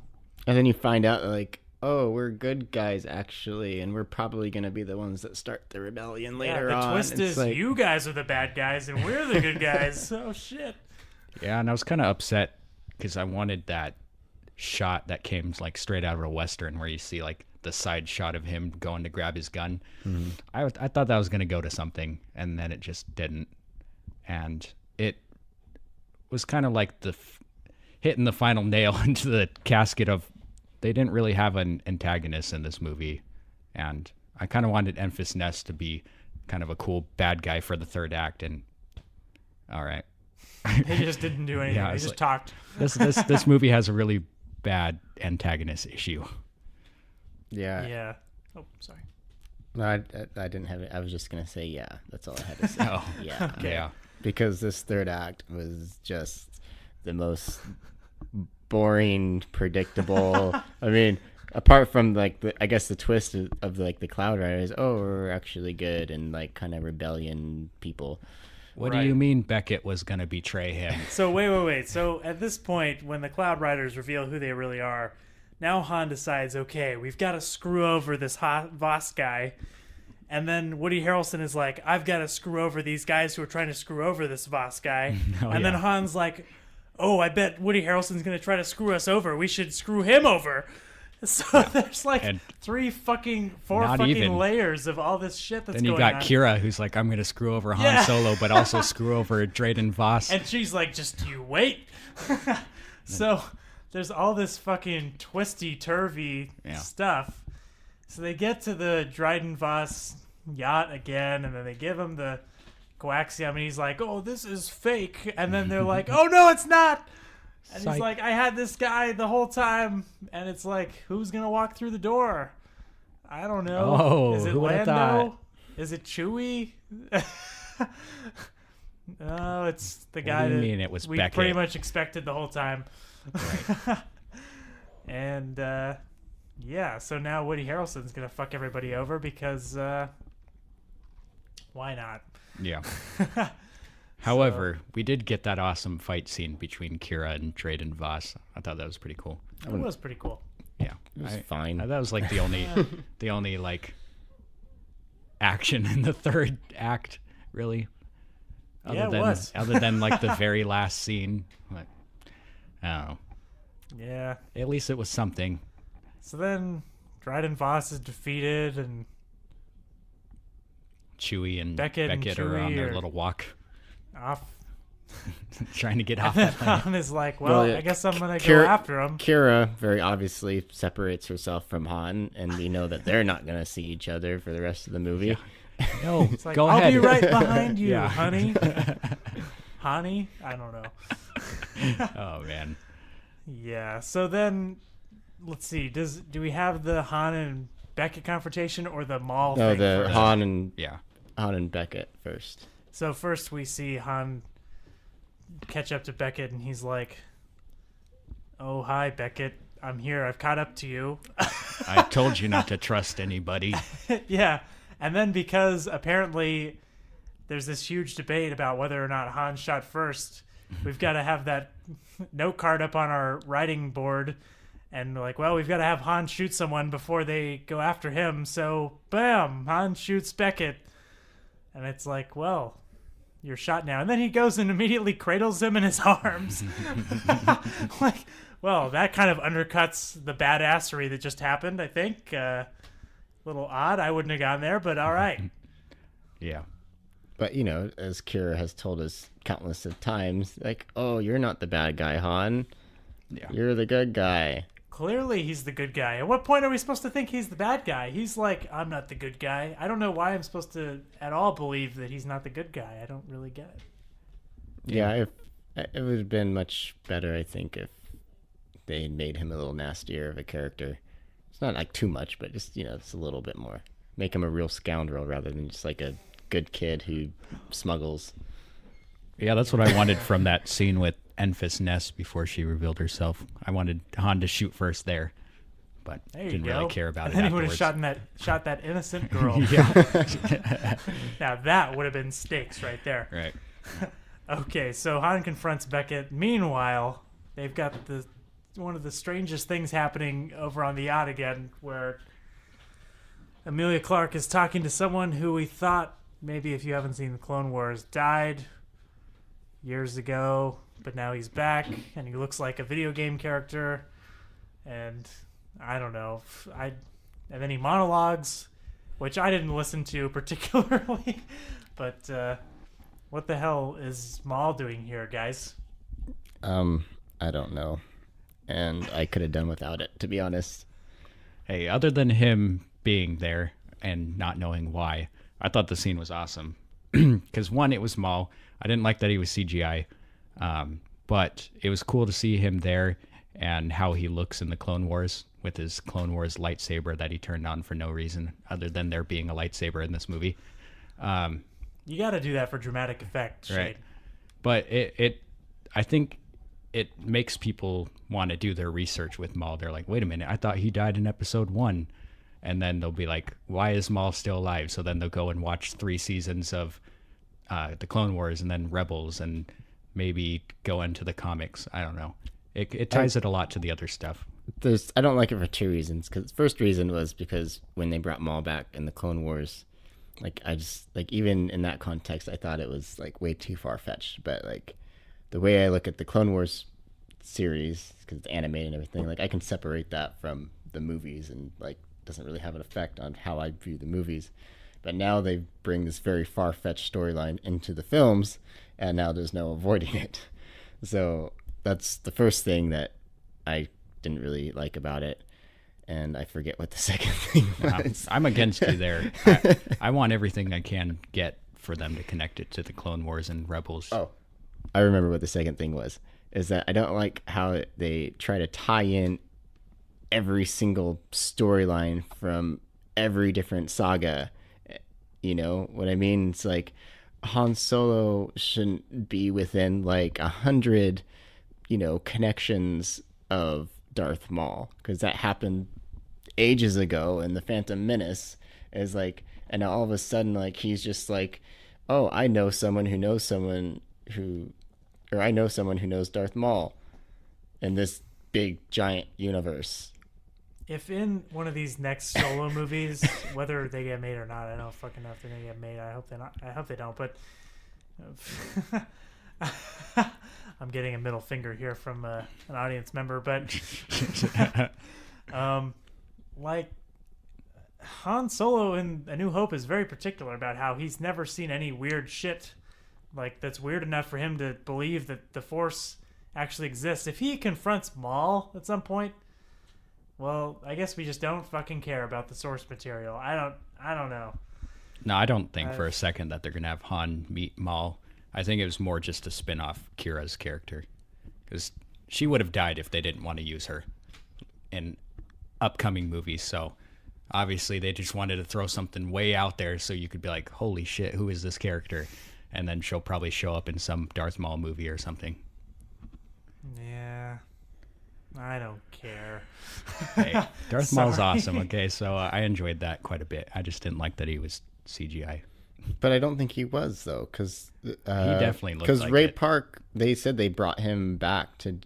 then you find out, like, oh, we're good guys, actually, and we're probably going to be the ones that start the rebellion later on. The twist It's is like, you guys are the bad guys and we're the good guys. Oh, shit. Yeah, and I was kind of upset because I wanted that shot that came like straight out of a Western where you see like the side shot of him going to grab his gun. Mm-hmm. I thought that was going to go to something, and then it just didn't. And it was kind of like hitting the final nail into the casket of they didn't really have an antagonist in this movie. And I kind of wanted Enfys Nest to be kind of a cool bad guy for the third act. And all right. They just didn't do anything. They just talked. This movie has a really bad antagonist issue. Yeah. Yeah. Oh, sorry. No, I didn't have it. I was just going to say, yeah. That's all I had to say. Oh, yeah. Okay. Yeah. Because this third act was just the most boring, predictable. I mean, apart from like I guess the twist of like the Cloud Riders, oh, we're actually good and like kind of rebellion people. What do you mean Beckett was going to betray him? So wait. So at this point, when the Cloud Riders reveal who they really are, now Han decides, okay, we've got to screw over this Voss guy. And then Woody Harrelson is like, I've got to screw over these guys who are trying to screw over this Voss guy. Then Han's like, oh, I bet Woody Harrelson's going to try to screw us over. We should screw him over. So there's like four fucking layers of all this shit that's going on. Then you got Kira, who's like, I'm going to screw over Han Solo, but also screw over Drayden Voss. And she's like, just you wait. So there's all this fucking twisty-turvy stuff. So they get to the Drayden Voss yacht again, and then they give him the coaxium, and he's like, oh, this is fake. And then they're like, oh, no, it's not. And he's like, I had this guy the whole time. And it's like, who's going to walk through the door? I don't know. Oh, is it who would've Lando? thought? Is it Chewie? No, it's the guy do you mean it was we Beckett? pretty much expected the whole time. Right. And, so now Woody Harrelson's going to fuck everybody over because, why not? Yeah. However, we did get that awesome fight scene between Kira and Drayden Voss. I thought that was pretty cool. It was pretty cool. Yeah, It was fine. That was like the only like action in the third act, really. Other than like the very last scene. Like, I don't know. Yeah. At least it was something. So then Drayden Voss is defeated, and Chewie and Beckett and are on Chewie their are little walk, off. trying to get off And that planet. Han is like, well, I guess I'm going to go after him. Kira very obviously separates herself from Han, and we know that they're not going to see each other for the rest of the movie. No, It's like, go I'll ahead. be right behind you, Yeah. honey. Honey? I don't know. Oh man. Yeah. So then, let's see. Do we have the Han and Beckett confrontation or the Maul No, thing the first? Han and Beckett first. So first we see Han catch up to Beckett, and he's like, oh, hi, Beckett. I'm here. I've caught up to you. I told you not to trust anybody. Yeah. And then because apparently there's this huge debate about whether or not Han shot first, we've got to have that note card up on our writing board. And like, well, we've got to have Han shoot someone before they go after him. So, bam, Han shoots Beckett. And it's like, well, you're shot now. And then he goes and immediately cradles him in his arms. Like, well, that kind of undercuts the badassery that just happened, I think. Little odd. I wouldn't have gone there, but all right. Yeah. But, you know, as Kira has told us countless of times, like, oh, you're not the bad guy, Han. Yeah. You're the good guy. Clearly, he's the good guy. At what point are we supposed to think he's the bad guy? He's like, I'm not the good guy. I don't know why I'm supposed to at all believe that he's not the good guy. I don't really get it. Yeah, it would have been much better, I think, if they had made him a little nastier of a character. It's not like too much, but just, you know, it's a little bit more. Make him a real scoundrel rather than just like a good kid who smuggles. Yeah, that's what I wanted from that scene with Enfys Nest before she revealed herself. I wanted Han to shoot first there, but There you didn't go. really care about and it then he would have afterwards. shot that innocent girl. Yeah. Now that would have been stakes right there. Right. Okay, so Han confronts Beckett. Meanwhile, they've got one of the strangest things happening over on the yacht again, where Emilia Clarke is talking to someone who we thought, maybe if you haven't seen the Clone Wars, died years ago, but now he's back, and he looks like a video game character, and I don't know. And then he monologues, which I didn't listen to particularly, but what the hell is Maul doing here, guys? I don't know. And I could have done without it, to be honest. Hey, other than him being there and not knowing why, I thought the scene was awesome. Because one, it was Maul. I didn't like that he was CGI, but it was cool to see him there and how he looks in the Clone Wars with his Clone Wars lightsaber that he turned on for no reason other than there being a lightsaber in this movie. You got to do that for dramatic effect, Shade. Right. But I think it makes people want to do their research with Maul. They're like, wait a minute, I thought he died in episode 1. And then they'll be like, why is Maul still alive? So then they'll go and watch 3 seasons of the Clone Wars and then Rebels and maybe go into the comics. I don't know. It ties it a lot to the other stuff. I don't like it for 2 reasons. Because first reason was because when they brought Maul back in the Clone Wars, like I just like even in that context, I thought it was like way too far fetched. But like the way I look at the Clone Wars series, because it's animated and everything, like I can separate that from the movies and like doesn't really have an effect on how I view the movies. But now they bring this very far-fetched storyline into the films, and now there's no avoiding it. So that's the first thing that I didn't really like about it. And I forget what the second thing was. I'm against you there. I want everything I can get for them to connect it to the Clone Wars and Rebels. Oh, I remember what the second thing was. Is that I don't like how they try to tie in every single storyline from every different saga. You know what I mean? It's like Han Solo shouldn't be within like 100, connections of Darth Maul, because that happened ages ago. And the Phantom Menace is like, and all of a sudden, like he's just like, oh, I know someone who knows someone who, or I know someone who knows Darth Maul in this big giant universe. If in one of these next Solo movies, whether they get made or not, I don't fucking know if they're gonna get made. I hope they not. I hope they don't. But I'm getting a middle finger here from an audience member. But like Han Solo in A New Hope is very particular about how he's never seen any weird shit like that's weird enough for him to believe that the Force actually exists. If he confronts Maul at some point, well, I guess we just don't fucking care about the source material. I don't know. No, I don't think for a second that they're going to have Han meet Maul. I think it was more just to spin off Kira's character. Because she would have died if they didn't want to use her in upcoming movies. So obviously they just wanted to throw something way out there so you could be like, holy shit, who is this character? And then she'll probably show up in some Darth Maul movie or something. Yeah. I don't care. Hey, Darth Maul's Sorry. awesome, okay? So I enjoyed that quite a bit. I just didn't like that he was CGI. But I don't think he was, though, because He definitely looked like Ray it. Park, they said they brought him back to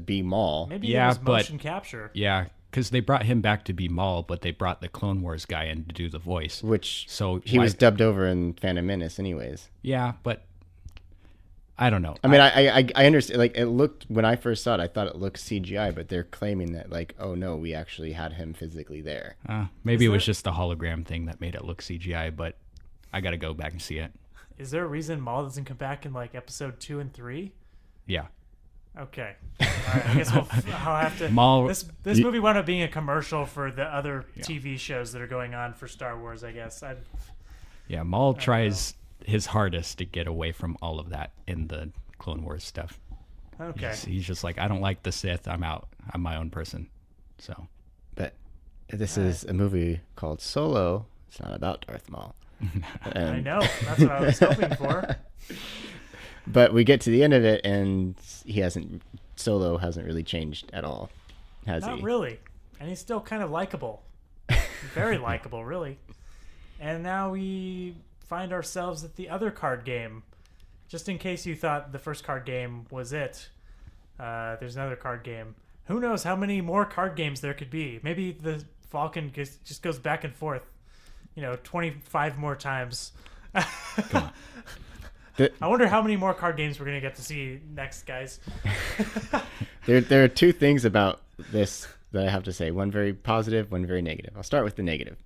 be Maul. Maybe Yeah, it was but- motion capture. Yeah, because they brought him back to be Maul, but they brought the Clone Wars guy in to do the voice. Which So he was dubbed over in Phantom Menace, anyways. Yeah, but I don't know. I mean, I understand. Like, it looked, when I first saw it, I thought it looked CGI, but they're claiming that, like, oh no, we actually had him physically there. Maybe it was just the hologram thing that made it look CGI, but I got to go back and see it. Is there a reason Maul doesn't come back in like episode 2 and 3? Yeah. Okay. All right. I guess I'll have to. Maul- This movie wound up being a commercial for the other TV shows that are going on for Star Wars, I guess. Yeah, Maul tries his hardest to get away from all of that in the Clone Wars stuff. Okay. He's just like, I don't like the Sith. I'm out. I'm my own person. So. But this is a movie called Solo. It's not about Darth Maul. I know. That's what I was hoping for. But we get to the end of it, and Solo hasn't really changed at all, has he? Not really. And he's still kind of likable. Very likable, really. And now we find ourselves at the other card game. Just in case you thought the first card game was it, there's another card game. Who knows how many more card games there could be? Maybe the Falcon just goes back and forth, 25 more times. Come on. I wonder how many more card games we're going to get to see next, guys. There are two things about this that I have to say. One very positive, one very negative. I'll start with the negative.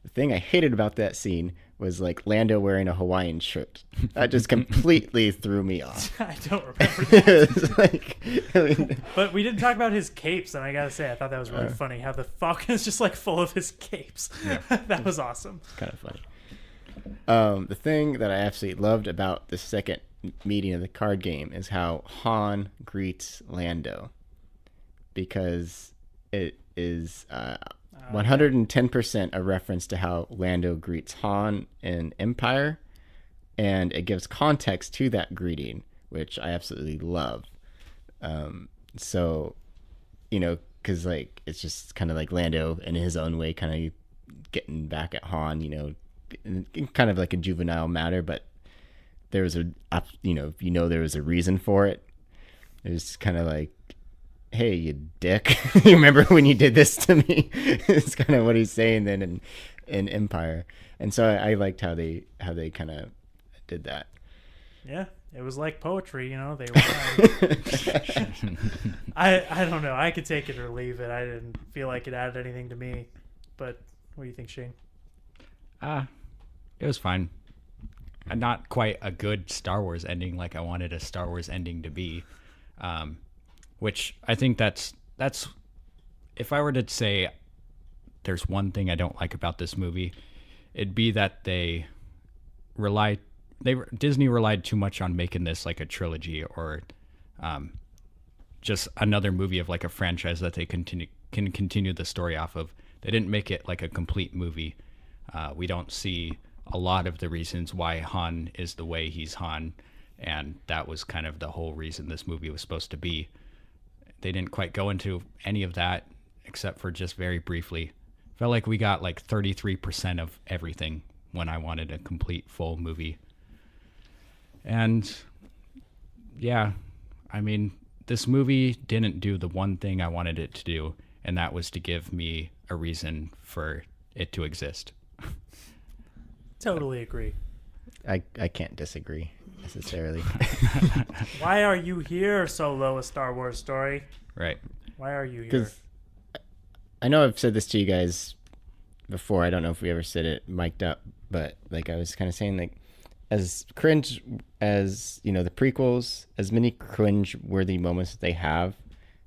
The thing I hated about that scene was like Lando wearing a Hawaiian shirt. That just completely threw me off. I don't remember that. It's like, But we didn't talk about his capes, and I gotta say, I thought that was really funny. How the Falcon is just like full of his capes. Yeah. That was awesome. Kind of funny. The thing that I absolutely loved about the second meeting of the card game is how Han greets Lando, because it is 110% a reference to how Lando greets Han in Empire, and it gives context to that greeting, which I absolutely love. So, because like it's just kind of like Lando in his own way, kind of getting back at Han, in kind of like a juvenile matter, but there was there was a reason for it. It was kind of like, hey, you dick, you remember when you did this to me? It's kind of what he's saying then in Empire. And so I liked how they kind of did that. Yeah, it was like poetry, they were I don't know, I could take it or leave it. I didn't feel like it added anything to me, but what do you think, Shane? It was fine. Not quite a good Star Wars ending like I wanted a Star Wars ending to be. Which I think that's if I were to say there's one thing I don't like about this movie, it'd be that Disney relied too much on making this like a trilogy or just another movie of like a franchise that they can continue the story off of. They didn't make it like a complete movie. We don't see a lot of the reasons why Han is the way he's Han, and that was kind of the whole reason this movie was supposed to be. They didn't quite go into any of that except for just very briefly. Felt like we got like 33% of everything when I wanted a complete full movie. And yeah, I mean, this movie didn't do the one thing I wanted it to do, and that was to give me a reason for it to exist. Totally agree. I can't disagree necessarily. Why are you here, Solo, a Star Wars story? Right. Why are you here? Because I know I've said this to you guys before. I don't know if we ever said it mic'd up, but like I was kind of saying, like, as cringe as the prequels, as many cringe-worthy moments that they have,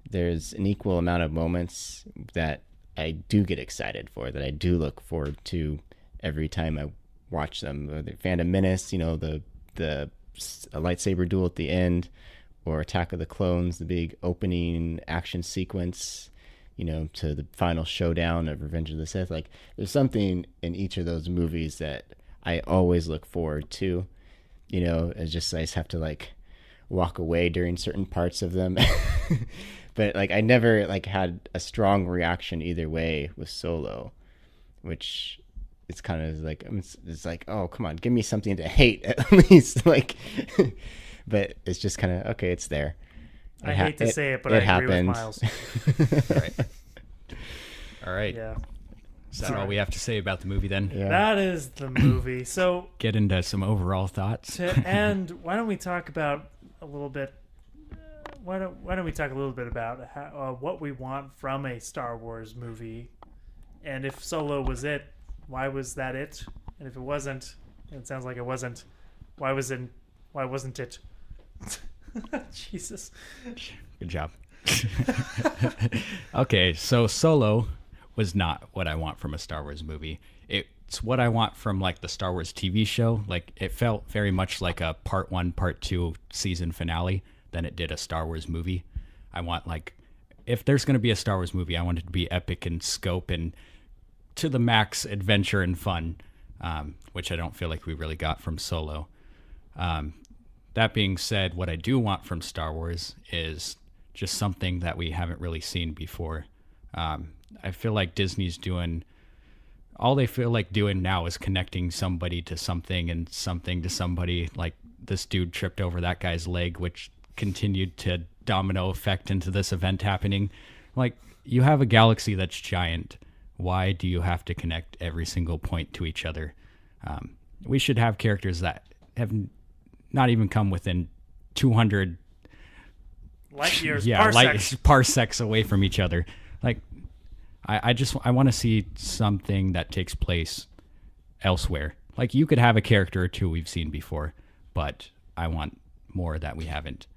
there's an equal amount of moments that I do get excited for, that I do look forward to every time I watch them. The Phantom Menace, the lightsaber duel at the end, or Attack of the Clones, the big opening action sequence, to the final showdown of Revenge of the Sith. Like, there's something in each of those movies that I always look forward to. It's just I just have to like walk away during certain parts of them. But like I never like had a strong reaction either way with Solo, which it's kind of like it's like, oh come on, give me something to hate at least, like. But it's just kind of okay, it's there. I hate to say it, but I agree with Miles. Right. All right. Yeah. Is that all we have to say about the movie then? Yeah. That is the movie. So Get into some overall thoughts. to end, why don't we talk about a little bit? Why don't we talk a little bit about how, what we want from a Star Wars movie, and if Solo was it, why was that it? And if it wasn't, and it sounds like it wasn't, why wasn't it? Jesus. Good job. Okay, so Solo was not what I want from a Star Wars movie. It's what I want from like the Star Wars TV show. Like it felt very much like a part 1, part 2 season finale than it did a Star Wars movie. I want like, if there's going to be a Star Wars movie, I want it to be epic in scope and to the max adventure and fun, which I don't feel like we really got from Solo. That being said, what I do want from Star Wars is just something that we haven't really seen before. I feel like Disney's doing, all they feel like doing now is connecting somebody to something and something to somebody. Like this dude tripped over that guy's leg, which continued to domino effect into this event happening. Like, you have a galaxy that's giant. Why do you have to connect every single point to each other? We should have characters that have not even come within 200 Light years, parsecs away from each other. Like, I want to see something that takes place elsewhere. Like, you could have a character or two we've seen before, but I want more that we haven't.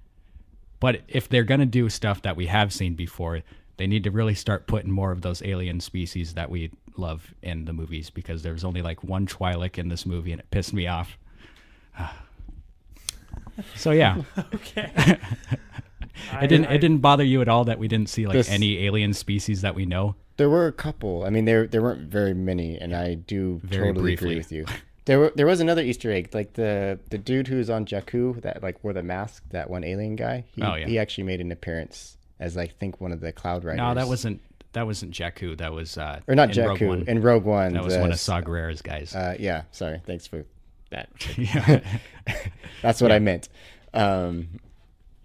But if they're going to do stuff that we have seen before, they need to really start putting more of those alien species that we love in the movies, because there's only like one Twi'lek in this movie and it pissed me off. So yeah. Okay. It didn't bother you at all that we didn't see like any alien species that we know? There were a couple. I mean, there weren't very many, and I do Very totally briefly. agree with you. There was another Easter egg, like the dude who's on Jakku that like wore the mask, that one alien guy. He actually made an appearance as I think one of the Cloud Riders. No, that wasn't Jakku. That was or not in Jakku Rogue One. in Rogue One. That was one of Saw Gerrera's guys. Yeah, sorry. Thanks for that. Yeah. That's what I meant. And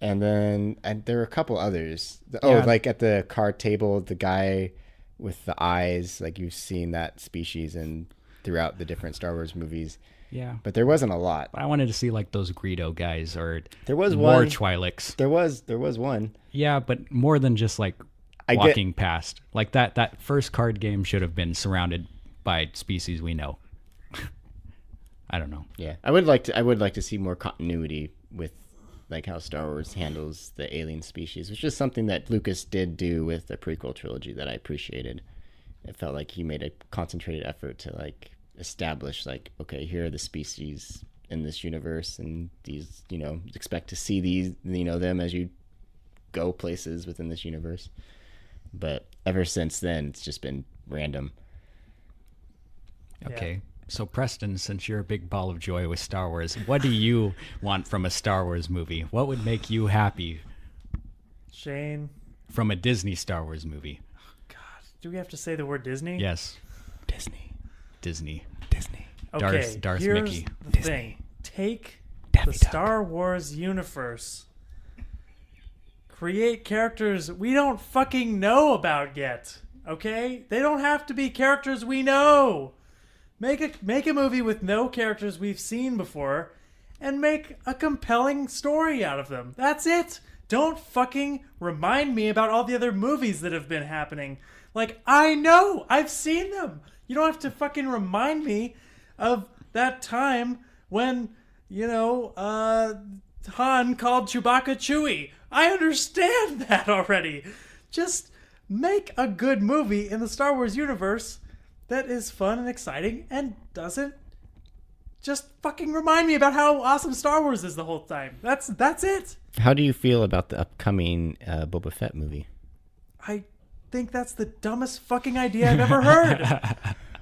then there were a couple others. Yeah. Like at the card table, the guy with the eyes, like you've seen that species throughout the different Star Wars movies. Yeah. But there wasn't a lot. I wanted to see like those Greedo guys, or There was more one. Twi'leks. There was one. Yeah, but more than just like walking past. Like that first card game should have been surrounded by species we know. I don't know. Yeah. I would like to see more continuity with like how Star Wars handles the alien species, which is something that Lucas did do with the prequel trilogy that I appreciated. It felt like he made a concentrated effort to like establish like, okay, here are the species in this universe, and these, expect to see these, them as you go places within this universe. But ever since then, it's just been random. Okay. So Preston, since you're a big ball of joy with Star Wars, what do you want from a Star Wars movie? What would make you happy Shane. from a Disney Star Wars movie? God, do we have to say the word Disney? Yes. Disney. Okay, Darth here's Mickey. the thing. Take the Star Wars universe. Create characters we don't fucking know about yet. Okay? They don't have to be characters we know. Make a movie with no characters we've seen before, and make a compelling story out of them. That's it. Don't fucking remind me about all the other movies that have been happening. Like, I know. I've seen them. You don't have to fucking remind me of that time when, Han called Chewbacca Chewie. I understand that already. Just make a good movie in the Star Wars universe that is fun and exciting and doesn't just fucking remind me about how awesome Star Wars is the whole time. That's it. How do you feel about the upcoming Boba Fett movie? I think that's the dumbest fucking idea I've ever heard.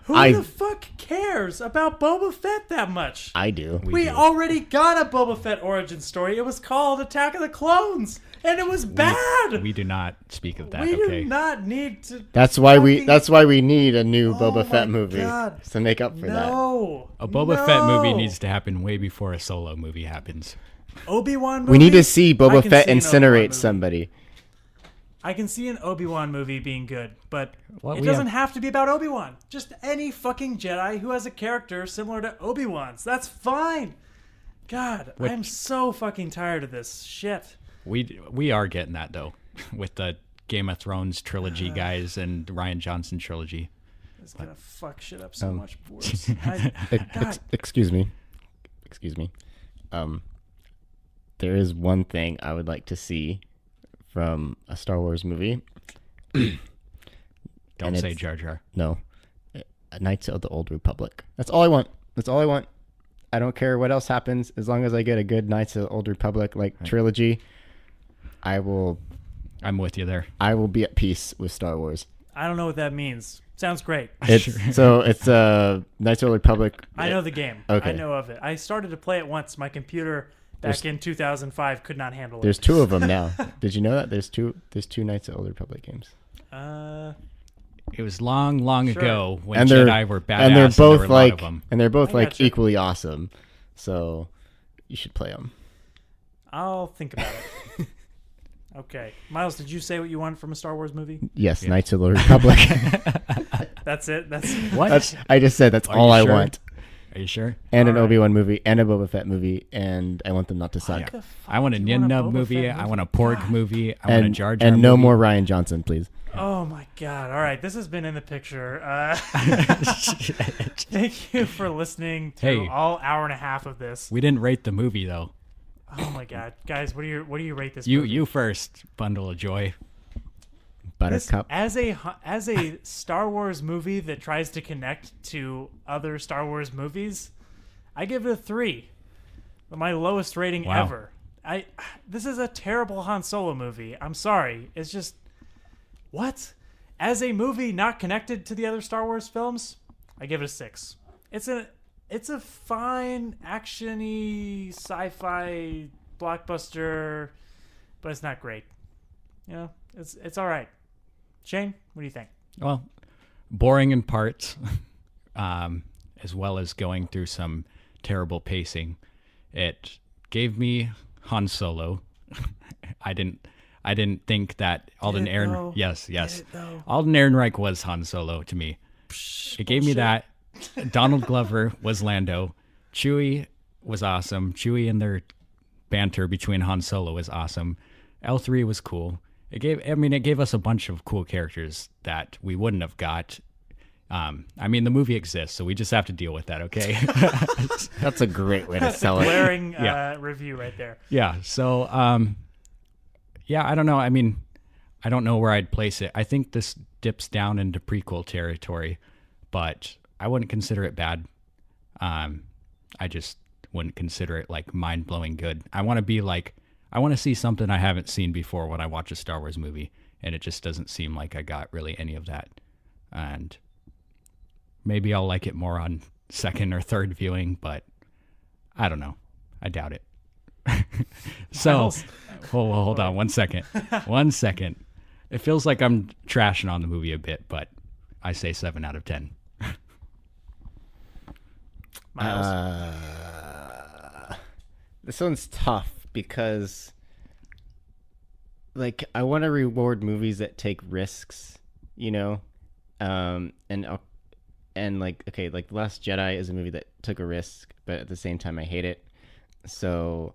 Who the fuck cares about Boba Fett that much? I do. We already got a Boba Fett origin story. It was called Attack of the Clones, and it was bad. We do not speak of that. We Okay. do not need to. That's why we need a new Boba my Fett movie God. to make up for that. No. A Boba Fett movie needs to happen way before a Solo movie happens. Obi-Wan movie. We need to see I Boba can Fett see an Obi-Wan incinerate movie. somebody. I can see an Obi-Wan movie being good, but Well, it we doesn't have to be about Obi-Wan. Just any fucking Jedi who has a character similar to Obi-Wan's. That's fine. God, I'm so fucking tired of this shit. We are getting that though, with the Game of Thrones trilogy guys and Ryan Johnson trilogy. It's gonna fuck shit up so much worse. God. Excuse me. There is one thing I would like to see from a Star Wars movie. Don't say Jar Jar. No. Knights of the Old Republic. That's all I want. I don't care what else happens. As long as I get a good Knights of the Old Republic trilogy, I'm with you there. I will be at peace with Star Wars. I don't know what that means. Sounds great. It's Knights of the Old Republic. I know the game. Okay. I know of it. I started to play it once. My computer back in 2005 could not handle it. There's two of them now. Did you know that? There's two Knights of the Old Republic games. It was long Sure. ago when And Jedi were badass. and they're both there were a lot like of them. and they're both I like gotcha. equally awesome. So you should play them. I'll think about it. Okay. Miles, did you say what you want from a Star Wars movie? Yes, Knights of the Republic. That's it? That's What? I just said that's Are all you I sure? want. Are you sure? And an All right. Obi-Wan movie and a Boba Fett movie, and I want them not to suck. the fuck? I want a You want a Nien Nunb Boba movie. Fett I want a Porg God. movie. I want a And, Jar Jar and no movie. more Ryan Johnson, please. Oh my God. All right. This has been In the Picture. Thank you for listening to Hey. all hour and a half of this. We didn't rate the movie though. Oh my God. Guys, what do you rate this You movie? you first, Bundle of Joy. This- Buttercup. as a Star Wars movie that tries to connect to other Star Wars movies, I give it a 3. My lowest rating Wow. ever. This is a terrible Han Solo movie. I'm sorry. It's just what? As a movie not connected to the other Star Wars films, I give it a 6. It's a fine action-y sci-fi blockbuster, but it's not great. You know, it's all right. Shane, what do you think? Well, boring in parts, as well as going through some terrible pacing. It gave me Han Solo. I didn't think that Alden Did it, Ehrenreich. though? Yes. Did it, though? Alden Ehrenreich was Han Solo to me. It gave me that. Donald Glover was Lando. Chewie was awesome. Chewie and their banter between Han Solo was awesome. L3 was cool. It gave us a bunch of cool characters that we wouldn't have got. The movie exists, so we just have to deal with that, okay? That's a great way to sell it. Glaring Yeah. review right there. Yeah. So, I don't know. I don't know where I'd place it. I think this dips down into prequel territory, but I wouldn't consider it bad. I just wouldn't consider it like mind-blowing good. I want to see something I haven't seen before when I watch a Star Wars movie, and it just doesn't seem like I got really any of that. And maybe I'll like it more on second or third viewing, but I don't know. I doubt it. So, Miles. hold on 1 second. 1 second. It feels like I'm trashing on the movie a bit, but I say 7 out of 10. Miles. This one's tough because, like, I want to reward movies that take risks, you know, and like, okay, like The Last Jedi is a movie that took a risk, but at the same time, I hate it. So,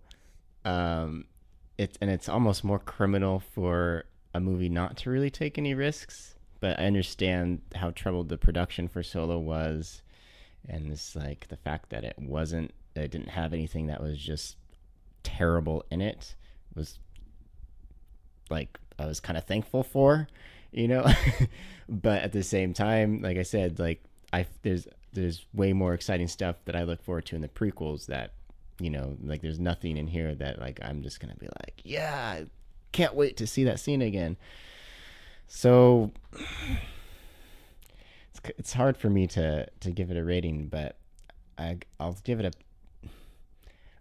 it's almost more criminal for a movie not to really take any risks. But I understand how troubled the production for Solo was, and it's like the fact that it didn't have anything that was just terrible in it was like I was kind of thankful for, you know. But at the same time, like I said, like there's way more exciting stuff that I look forward to in the prequels that, you know, like there's nothing in here that like I'm just gonna be like, yeah, I can't wait to see that scene again. So it's hard for me to give it a rating, but I'll give it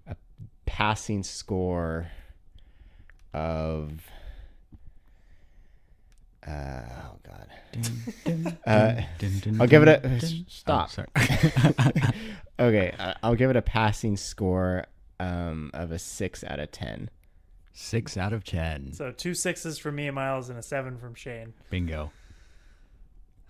a passing score of oh god. I'll give it a stop. Oh, sorry. Okay, I'll give it a passing score of a 6 out of 10. 6 out of 10. So 2 6s from me and Miles and a 7 from Shane. Bingo.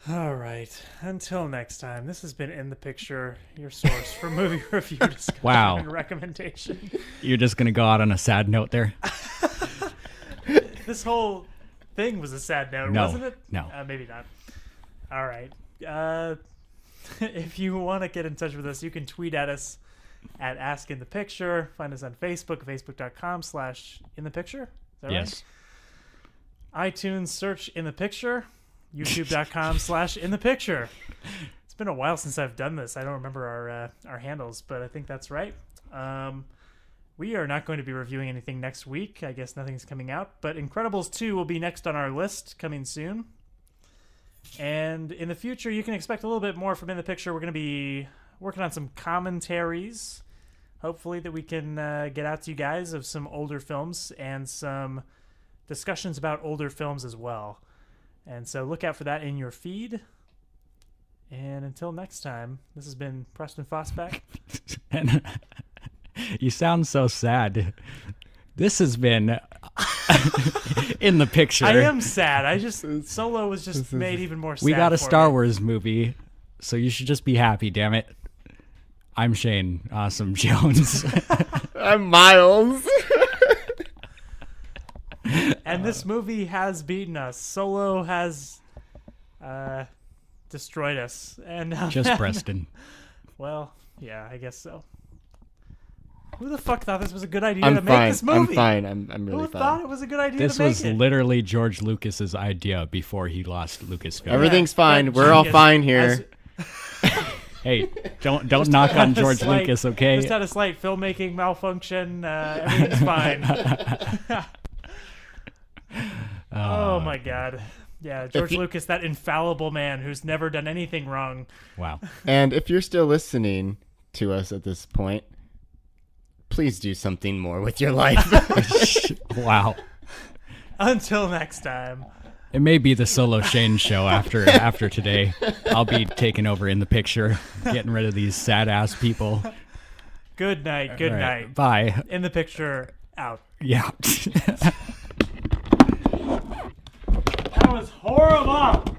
All right. Until next time, this has been In the Picture, your source for movie review discussion Wow. and recommendation. You're just going to go out on a sad note there? This whole thing was a sad note, No. wasn't it? No. Maybe not. All right. If you want to get in touch with us, you can tweet at us at Ask In The Picture. Find us on Facebook, facebook.com/InThePicture. Is that Yes. right? iTunes, search In The Picture. YouTube.com/InThePicture. It's been a while since I've done this. I don't remember our handles, but I think that's right. We are not going to be reviewing anything next week. I guess nothing's coming out, but Incredibles 2 will be next on our list, coming soon. And in the future, you can expect a little bit more from In the Picture. We're going to be working on some commentaries, hopefully, that we can get out to you guys of some older films and some discussions about older films as well. And so look out for that in your feed. And until next time, this has been Preston Fosbeck. And you sound so sad. This has been In the Picture. I am sad. Solo was just made even more sad. We got a for Star me. Wars movie, so you should just be happy, damn it. I'm Shane Awesome Jones. I'm Miles. And this movie has beaten us. Solo has destroyed us. And now Just Preston. Well, yeah, I guess so. Who the fuck thought this was a good idea I'm to fine. make this movie? I'm fine. I'm really Who fine. thought it was a good idea This to make was it? literally George Lucas's idea before he lost Lucasfilm. Everything's fine. but We're all genius. fine here. Hey, don't knock on George Lucas, okay? Just had a slight filmmaking malfunction. Everything's fine. Oh my god. Yeah, George you- Lucas, that infallible man who's never done anything wrong. Wow. And if you're still listening to us at this point, please do something more with your life. Wow. Until next time. It may be the Solo Shane show after today. I'll be taking over In the Picture, getting rid of these sad ass people. Good night. Good All right, night. Bye. In the Picture, out. Yeah. That was horrible.